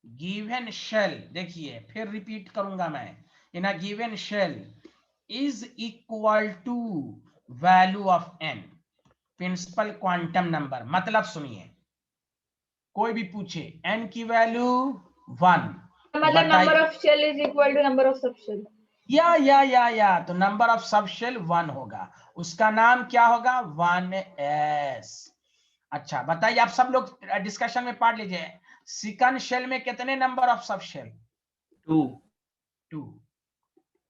A: given shell, देखिए फिर रिपीट करूंगा मैं, in a given shell is equal to value of n, principal quantum number. मतलब सुनिए, कोई भी पूछे n की वैल्यू 1,
C: मतलब number of shell is equal to number of subshell.
A: या तो नंबर ऑफ सब शेल 1 होगा, उसका नाम क्या होगा? 1s। अच्छा बताइए, आप सब लोग डिस्कशन में पढ़ लीजिए, सेकंड शेल में कितने नंबर ऑफ सब शेल?
D: 2।
A: 2।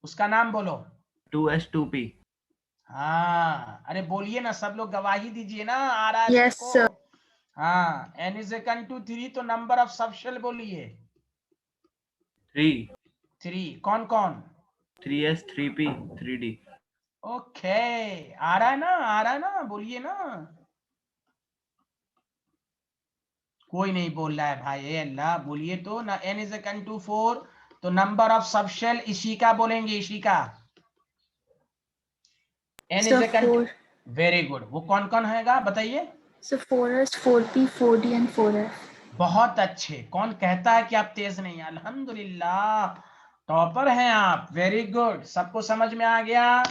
A: उसका नाम बोलो।
D: 2s 2p।
A: हाँ, अरे बोलिए ना, सब लोग गवाही दीजिए ना, आ रहा है
B: Yes,
A: सबको?
B: sir.
A: हाँ, n is equal to 3, तो नंबर ऑफ सब शेल बोलिए।
D: 3।
A: 3। कौन कौन?
D: 3s 3p 3d।
A: ओके, आ रहा है ना, आ रहा है ना, बोलिए ना। कोई नहीं बोल रहा है भाई, अल्लाह बोलिए तो ना। n is equal to 4, तो नंबर ऑफ सब शेल इशिका बोलेंगे, इशिका। n is
B: So
A: equal to,
B: 4.
A: Very good. वो कौन कौन हैगा बताइए?
B: So 4s, 4p, 4d and 4f.
A: बहुत अच्छे। कौन कहता है कि आप तेज नहीं हैं? अल्हम्दुलिल्लाह, टॉपर हैं आप, वेरी गुड। सबको समझ में आ गया?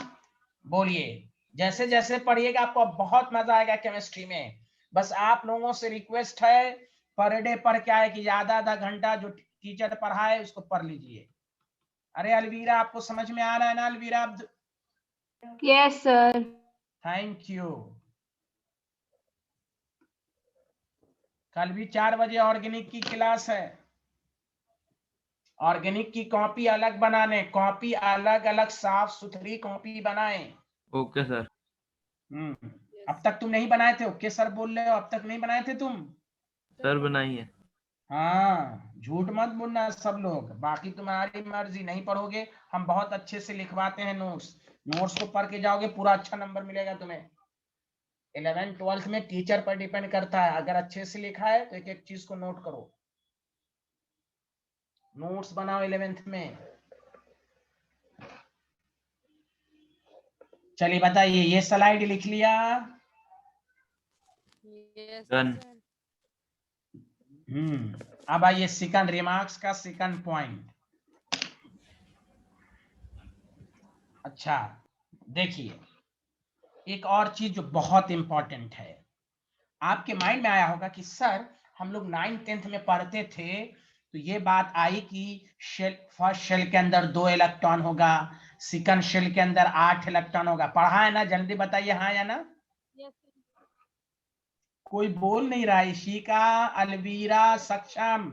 A: बोलिए, जैसे जैसे पढ़िएगा आपको बहुत मजा आएगा केमिस्ट्री में। बस आप लोगों से रिक्वेस्ट है, पर डे पढ़ के आए कि आधा आधा घंटा जो टीचर पढ़ाए उसको पढ़ लीजिए। अरे अलवीरा, आपको समझ में आ रहा है ना Alvira?
C: Yes, sir.
A: Thank you. कल भी 4 बजे ऑर्गेनिक की क्लास है। ऑर्गेनिक की कॉपी अलग बनाने, कॉपी अलग अलग साफ सुथरी कॉपी बनाएं।
D: Okay sir.
A: अब तक तुम नहीं बनाए थे? ओके सर बोल रहे हो, अब तक नहीं बनाए थे तुम?
D: सर बनाइए।
A: हाँ, झूठ मत बोलना सब लोग, बाकी तुम्हारी मर्जी। नहीं पढ़ोगे, हम बहुत अच्छे से लिखवाते हैं नोट्स। नोट्स को पढ़ के जाओगे, पूरा अच्छा नंबर मिलेगा तुम्हें। 11th 12th में टीचर पर डिपेंड करता है। अगर अच्छे से लिखा है तो एक एक चीज को नोट करो, नोट्स बनाओ 11th में। चलिए बताइए, ये स्लाइड लिख लिया?
E: Yes,
D: Done.
E: sir.
A: अब आइए सेकंड रिमार्क्स का सेकंड पॉइंट। अच्छा देखिए, एक और चीज जो बहुत इंपॉर्टेंट है, आपके माइंड में आया होगा कि सर हम लोग 9th 10th में पढ़ते थे तो ये बात आई कि शेल, फर्स्ट शेल के अंदर 2 इलेक्ट्रॉन होगा, सेकंड शेल के अंदर 8 इलेक्ट्रॉन होगा। पढ़ा है ना? जल्दी बताइए हाँ या ना।
E: Yes, sir.
A: कोई बोल नहीं रहा। इशिका, अलवीरा, सक्षम।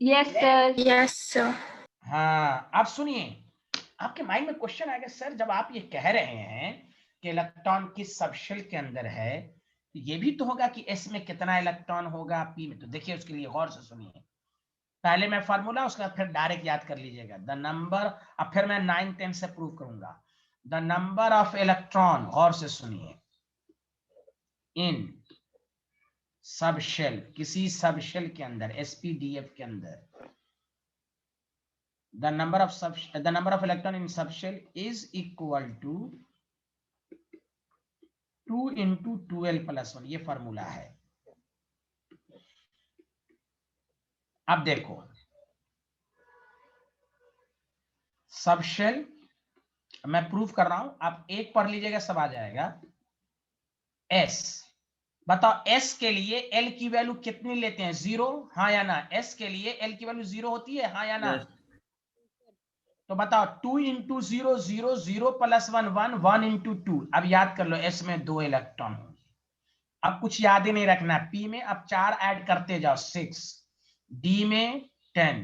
C: Yes, sir.
B: Yes, sir.
A: हाँ, अब सुनिए, आपके माइंड में क्वेश्चन आएगा, सर जब आप ये कह रहे हैं कि इलेक्ट्रॉन किस सबशेल के अंदर है, तो ये भी तो होगा कि एस में कितना इलेक्ट्रॉन होगा, पी में। तो देखिए उसके लिए गौर से सुनिए। पहले मैं फार्मूला, उसका फिर डायरेक्ट याद कर लीजिएगा। द नंबर, अब फिर मैं 9 10 से प्रूव करूंगा। द नंबर ऑफ इलेक्ट्रॉन, गौर से सुनिए, इन सबशेल, किसी सबशेल के अंदर, एसपीडीएफ के अंदर, the number of electron in subshell is equal to 2 into 12 plus 1। ये फॉर्मूला है। अब देखो, सबशेल मैं प्रूफ कर रहा हूं, आप एक पढ़ लीजिएगा, सब आ जाएगा। एस, बताओ एस के लिए एल की वैल्यू कितनी लेते हैं? 0, हाँ या ना? एस के लिए एल की वैल्यू 0 होती है, हाँ या ना?
D: Yes.
A: तो बताओ 2 into 0 0 0 plus 1 1 1 into 2। अब याद कर लो, एस में 2 इलेक्ट्रॉन होंगे। अब कुछ याद ही नहीं रखना। पी में अब 4 ऐड करते जाओ, 6, डी में 10,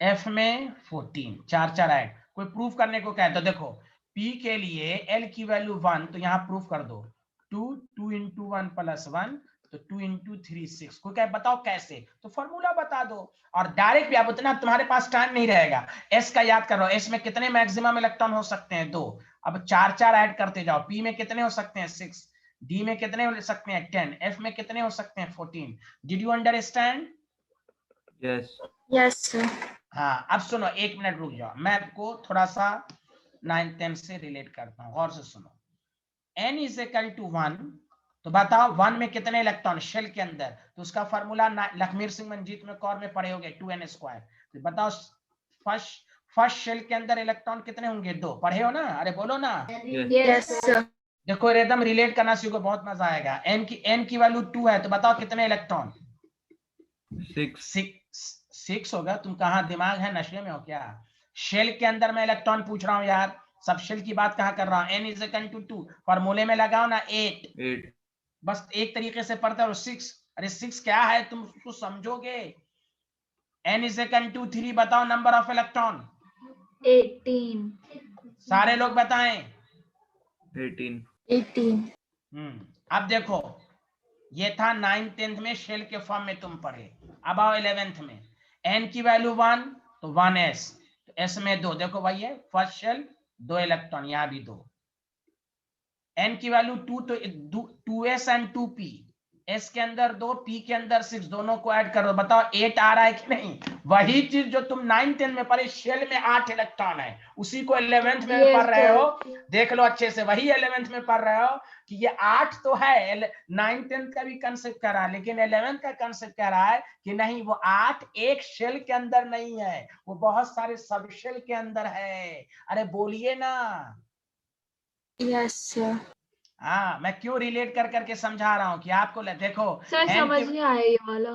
A: एफ में 14, 4 4 ऐड। कोई प्रूफ करने को कहे तो देखो, पी के लिए एल की वैल्यू 1, तो यहां प्रूफ कर दो 2 2 into 1 plus 1, तो 2 into 3 6। कोई कहे बताओ कैसे, तो फॉर्मूला बता दो। और डायरेक्ट भी, अब उतना तुम्हारे पास टाइम नहीं रहेगा। एस का याद कर रहा हूं, एस में कितने मैक्सिमम इलेक्ट्रॉन हो सकते हैं? 2। अब 4 4 ऐड करते जाओ। पी में कितने हो सकते हैं? 6, डी में कितने हो सकते हैं? 10, एफ में कितने हो सकते हैं? 14। Did you understand?
D: Yes.
B: Yes, sir.
A: हाँ, अब सुनो, 1 मिनट रुक जाओ, मैं आपको थोड़ा सा 9 10 से रिलेट करता हूँ, गौर से सुनो। n इज इक्वल टू 1, तो बताओ 1 में कितने इलेक्ट्रॉन शेल के अंदर? तो उसका फॉर्मूला लखमीर सिंह मंजीत में कौर में पढ़े होंगे, 2n²। तो बताओ फर्स्ट शेल के अंदर इलेक्ट्रॉन कितने होंगे? 2। पढ़े हो ना? अरे बोलो ना।
D: Yes.
B: Yes, sir.
A: देखो एकदम रिलेट करना सीखो, बहुत मजा आएगा। n की वैल्यू 2 है, तो बताओ कितने इलेक्ट्रॉन?
D: 6.
A: 6 होगा। तुम कहाँ, दिमाग है, नशे में हो क्या? शेल के अंदर मैं इलेक्ट्रॉन पूछ रहा हूँ यार, सब शेल की बात कहाँ कर रहा हूँ। n इज इक्वल टू 2, फॉर्मूले में लगाओ ना 8।
D: 8.
A: बस एक तरीके से पढ़ते हो 6। अरे 6 क्या है, तुम उसको समझोगे। n इज इक्वल टू 3, बताओ नंबर ऑफ इलेक्ट्रॉन।
C: 18.
A: सारे लोग बताएं।
D: 18.
B: 18.
A: अब देखो, ये था 9 10th में शेल के फॉर्म में तुम पढ़े। अब आओ 11th में, n की वैल्यू 1, तो 1s, तो s में 2। देखो भाई, ये फर्स्ट शेल 2 इलेक्ट्रॉन, यहां भी 2। n की वैल्यू 2, तो 2s एंड 2p, s के अंदर 2, p के अंदर 6, दोनों को ऐड करो, बताओ 8 आ रहा है कि नहीं? वही चीज जो तुम 9 10 में पढ़े, शेल में 8 इलेक्ट्रॉन है, उसी को 11th में
C: Yes,
A: पढ़ रहे
C: sir.
A: हो। देख लो अच्छे से, वही 11th में पढ़ रहे हो कि ये 8 तो है। 9 10 का भी कंसेप्ट कर रहा है, लेकिन 11th का कंसेप्ट कह रहा है कि नहीं, वो 8 एक शेल के अंदर नहीं है, वो बहुत सारे सब शेल के अंदर है। अरे बोलिए ना।
B: Yes, sir.
A: हाँ, मैं क्यों रिलेट कर करके समझा रहा हूँ कि आपको देखो
C: सर
A: n
C: समझ
A: की,
C: नहीं आया ये वाला।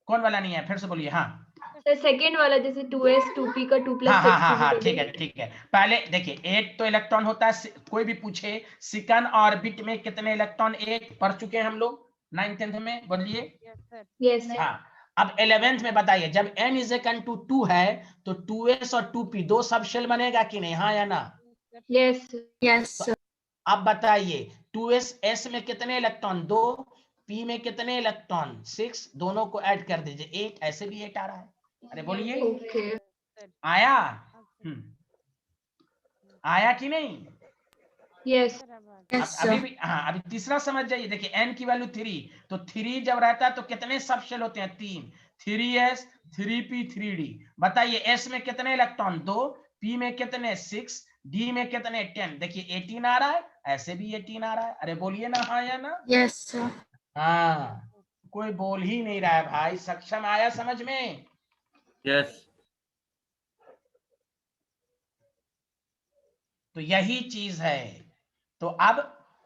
A: कौन वाला नहीं है? फिर से बोलिए। हाँ,
C: सर सेकेंड वाला जैसे 2s 2p का 2 प्लस
A: हाँ, ठीक है। पहले देखिए 8 तो इलेक्ट्रॉन होता है, कोई भी पूछे सेकंड ऑर्बिट में कितने इलेक्ट्रॉन, 8 पढ़ चुके हैं हम लोग 9th में, बोलिए।
E: Yes, sir.
C: यस
A: हाँ, अब 11th में बताइए, जब n इज इक्वल टू 2 है तो 2s और 2p दो सब शेल बनेगा कि नहीं, हाँ या ना?
C: Yes
B: Yes, sir.
A: अब बताइए 2s s में कितने इलेक्ट्रॉन, 2, p में कितने इलेक्ट्रॉन, 6, दोनों को ऐड कर दीजिए 8, ऐसे भी 8 आ रहा है। अरे बोलिए,
C: ओके
A: आया?
E: Sir.
A: आया कि नहीं?
C: यस
E: बराबर।
B: Yes,
A: अभी
B: sir.
A: भी, हाँ, अभी तीसरा समझ जाइए। देखिए n की वैल्यू 3, तो 3 जब रहता है तो कितने सब शेल होते हैं, 3, 3s 3p 3d। बताइए s में कितने इलेक्ट्रॉन, 2, p में कितने, 6, d में कितने, 10। देखिए 18 आ रहा है, ऐसे भी 18 आ रहा है। अरे बोलिए ना, हाँ या ना?
B: Yes, sir.
A: हाँ, कोई बोल ही नहीं रहा है भाई। सक्षम आया समझ में?
D: यस
A: तो यही चीज है। तो अब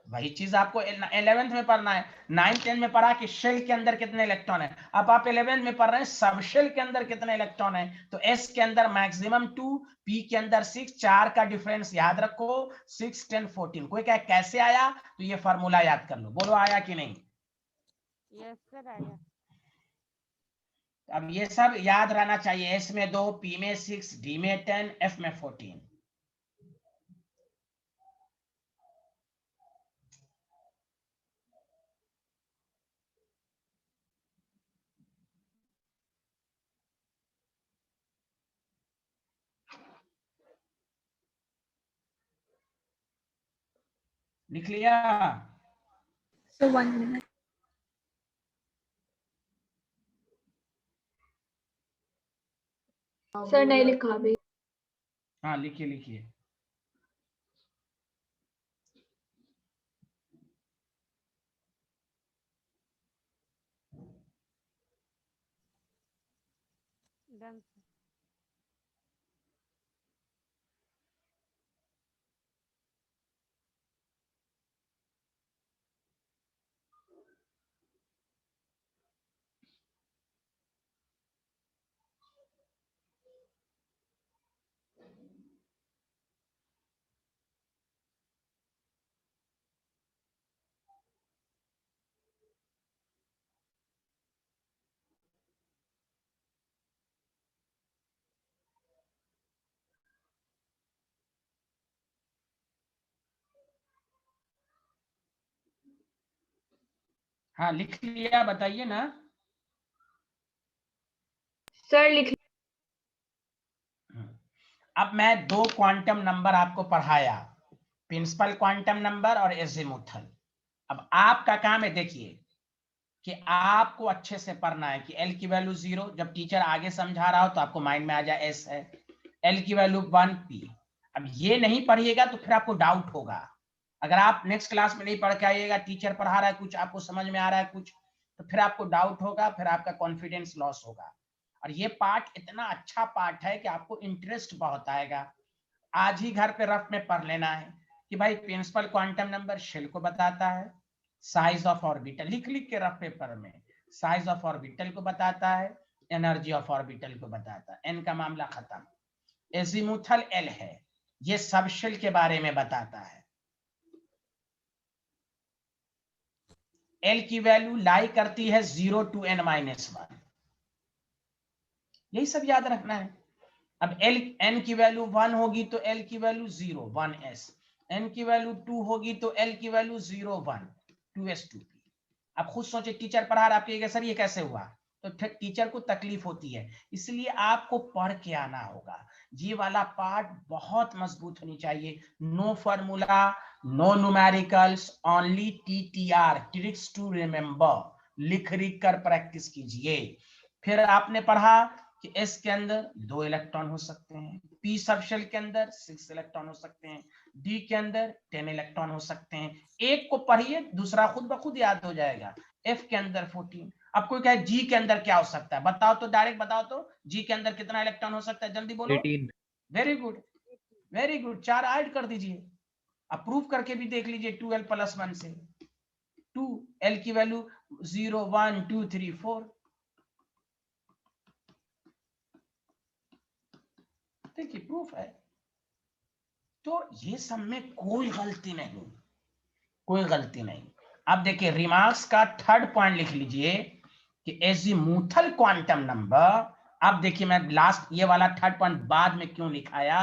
A: वही चीज आपको 11th में पढ़ना है। 9th 10th में पढ़ा कि शेल के अंदर कितने इलेक्ट्रॉन है, अब आप 11th में पढ़ रहे हैं सब शेल के अंदर कितने इलेक्ट्रॉन है। तो s के अंदर मैक्सिमम 2, p के अंदर 6, 4 का डिफरेंस याद रखो, 6 10 14। कोई क्या कैसे आया, तो ये फार्मूला याद कर लो, बोलो आया कि नहीं?
E: Yes, sir. आया।
A: अब ये सब याद रहना चाहिए, s में 2, p में 6, d में 10, f में 14। लिख लिया?
B: So 1 minute.
C: सर नहीं लिखा अभी
A: हाँ, लिखिए लिखिए।
E: Done.
A: हाँ, लिख लिया, बताइए ना।
C: सर लिख
A: अब मैं 2 क्वांटम नंबर आपको पढ़ाया, प्रिंसिपल क्वांटम नंबर और एजीमुथल। अब आपका काम है, देखिए कि आपको अच्छे से पढ़ना है कि L की वैल्यू 0, जब टीचर आगे समझा रहा हो तो आपको माइंड में आ जाए S है, L की वैल्यू 1, P। अब ये नहीं पढ़िएगा तो फिर आपको डाउट होगा। अगर आप नेक्स्ट क्लास में नहीं पढ़ के आइएगा, टीचर पढ़ा रहा है कुछ, आपको समझ में आ रहा है कुछ, तो फिर आपको डाउट होगा, फिर आपका कॉन्फिडेंस लॉस होगा। और ये पार्ट इतना अच्छा पार्ट है कि आपको इंटरेस्ट बहुत आएगा। आज ही घर पे रफ में पढ़ लेना है कि भाई प्रिंसिपल क्वांटम नंबर शेल को बताता है, साइज ऑफ ऑर्बिटल लिख लिख के रफ पेपर में, साइज ऑफ ऑर्बिटल को बताता है, एनर्जी ऑफ ऑर्बिटल को बताता है। एन का मामला खत्म। एजीमुथल एल है, ये सब शेल के बारे में बताता है। एल की वैल्यू लाई करती है 0 to n-1, यही सब याद रखना है। अब एल एन की वैल्यू 1 होगी तो एल की वैल्यू 0 1s, एन की वैल्यू 2 होगी तो एल की वैल्यू 0 1 2s 2p। अब खुद सोचे, टीचर पढ़ा रहा आपके सर ये कैसे हुआ, तो टीचर को तकलीफ होती है, इसलिए आपको पढ़ के आना होगा। ये वाला पार्ट बहुत मजबूत होनी चाहिए। No formula, no numericals, only T T R, tricks to remember, लिख लिख कर प्रैक्टिस कीजिए। फिर आपने पढ़ा कि S के अंदर 2 इलेक्ट्रॉन हो सकते हैं, P सबशेल के अंदर 6 इलेक्ट्रॉन हो सकते हैं, D के अंदर 10 इलेक्ट्रॉन हो सकते हैं। एक को पढ़िए, दूसरा खुद ब खुद याद हो जाएगा। F के अंदर 14। अब कोई कहे G के अंदर क्या हो सकता है, बताओ तो, डायरेक्ट बताओ तो, G के अंदर कितना इलेक्ट्रॉन हो सकता है, जल्दी बोलो।
D: 18
A: very good, very good, 4 add कर दीजिए। अब प्रूफ करके भी देख लीजिए 2l + 1 से। 2l की वैल्यू 0 1 2 3 4, सकते कि प्रूफ है। तो ये सब में कोई गलती नहीं, कोई गलती नहीं। अब देखिए रिमार्क्स का थर्ड पॉइंट लिख लीजिए कि एजीमुथल क्वांटम नंबर। अब देखिए मैं लास्ट ये वाला थर्ड पॉइंट बाद में क्यों लिखाया,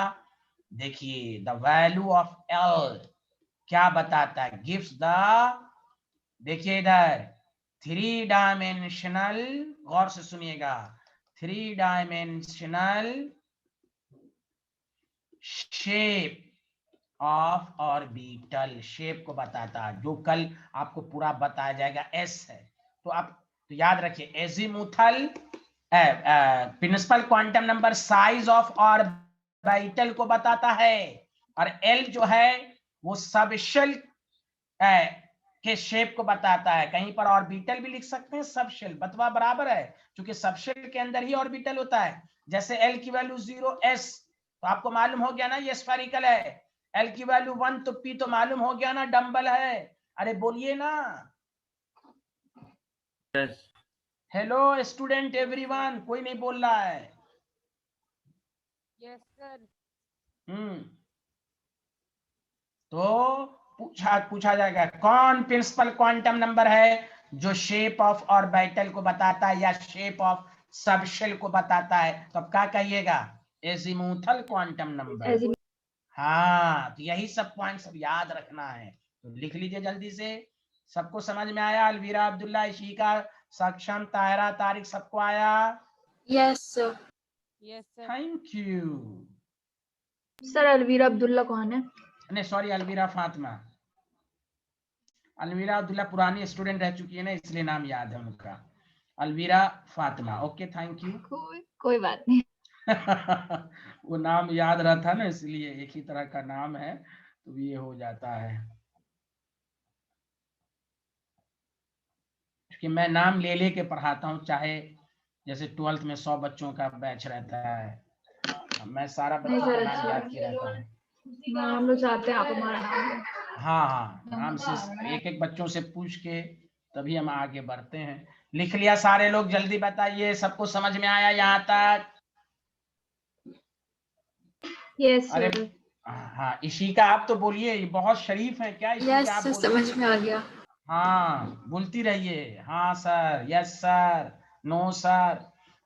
A: देखिए द वैल्यू ऑफ एल क्या बताता है, गिव्स द, देखिए इधर 3 डायमेंशनल, गौर से सुनिएगा, 3 dimensional shape of orbital, shape को बताता है, जो कल आपको पूरा बताया जाएगा। एस है तो आप तो याद रखिए azimuthal principal quantum number size of orbital को बताता है, और एल जो है वो सबशेल के शेप को बताता है। कहीं पर ऑर्बिटल भी लिख सकते हैं, सबशेल बतवा बराबर है, क्योंकि सबशेल के अंदर ही ऑर्बिटल होता है। जैसे एल की वैल्यू 0s तो आपको मालूम हो गया ना ये स्फेरिकल है, एल की वैल्यू 1 तो p तो मालूम हो गया ना डम्बल है। अरे बोलिए ना,
D: यस
A: हेलो स्टूडेंट एवरीवन, कोई नहीं बोल रहा है।
E: Yes sir.
A: तो पूछा जाएगा कौन प्रिंसिपल क्वांटम नंबर है जो शेप ऑफ ऑर्बिटल को बताता है या शेप ऑफ सबशेल को बताता है, तो अब क्या कहिएगा, एजीमुथल क्वांटम नंबर। हाँ तो यही सब पॉइंट सब याद रखना है, तो लिख लीजिए जल्दी से। सबको समझ में आया? अलवीरा, अब्दुल्ला, इशिका, सक्षम, ताहिरा, तारिक, सबको आया?
B: Yes sir.
E: Yes sir.
A: Thank you.
C: Sir Alvira Abdullah कौन है?
A: नहीं सॉरी, अलवीरा फातिमा। अलवीरा अब्दुल्ला पुरानी स्टूडेंट रह चुकी है ना, इसलिए नाम याद है उनका। Alvira Fatima, okay thank you.
C: कोई बात नहीं।
A: वो नाम याद रहता ना, इसलिए एक ही तरह का नाम है तो ये हो जाता है, क्योंकि मैं नाम ले ले के पढ़ाता हूँ, चाहे जैसे 12th में 100 बच्चों का बैच रहता है, मैं सारा बच्चों का नाम याद किया रहता हूँ।
C: हम लोग चाहते हैं आप हमारा नाम लें।
A: हाँ हाँ, नाम से एक एक बच्चों से पूछ के तभी हम आगे बढ़ते हैं। लिख लिया सारे लोग? जल्दी बताइए, सबको समझ में आया यहाँ तक?
C: यस
A: अरे
C: सर।
A: हाँ इशिका आप तो बोलिए, ये बहुत शरीफ है क्या इशिका?
B: यस
A: आप
B: सर,
A: बोलिए।
B: समझ में आ गया।
A: हाँ बोलती रहिए, हाँ sir, yes sir, no sir.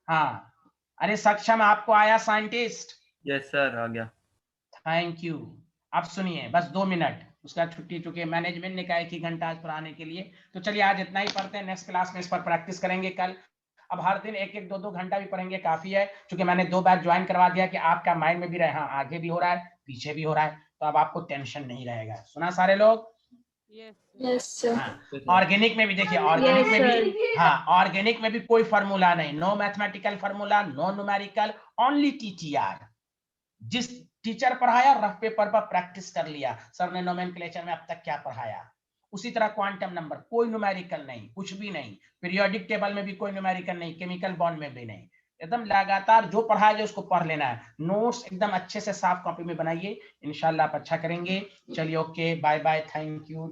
A: हाँ अरे सक्षम आपको आया साइंटिस्ट?
D: यस सर आ गया।
A: Thank you. अब सुनिए बस 2 मिनट, उसका छुट्टी, चुके मैनेजमेंट ने कहा 1 घंटा आज पढ़ाने के लिए, तो चलिए आज इतना ही पढ़ते हैं, नेक्स्ट क्लास में इस पर प्रैक्टिस करेंगे कल। अब हर दिन 1-1, 2-2 घंटा भी पढ़ेंगे काफी है, क्योंकि मैंने 2 बैच ज्वाइन करवा दिया कि आपका माइंड में भी रहे, हाँ आगे भी हो रहा है पीछे भी हो रहा है, तो अब आपको टेंशन नहीं रहेगा। सुना सारे लोग?
E: Yes
B: yes sir.
A: हाँ ऑर्गेनिक में भी देखिए, ऑर्गेनिक में भी, हाँ ऑर्गेनिक में भी कोई फार्मूला नहीं, no mathematical formula, no numerical, only T T R. जिस टीचर पढ़ाया रफ पेपर पर प्रैक्टिस कर लिया, सर ने नोमेनक्लेचर में अब तक क्या पढ़ाया, उसी तरह क्वांटम नंबर, कोई न्यूमेरिकल नहीं, कुछ भी नहीं, पीरियोडिक टेबल में भी कोई न्यूमेरिकल नहीं, केमिकल बॉन्ड में भी नहीं, एकदम लगातार जो पढ़ाया जाए उसको पढ़ लेना है। नोट्स एकदम अच्छे से साफ कॉपी में बनाइए, इंशाल्लाह आप अच्छा करेंगे। चलिए okay, bye bye, thank you.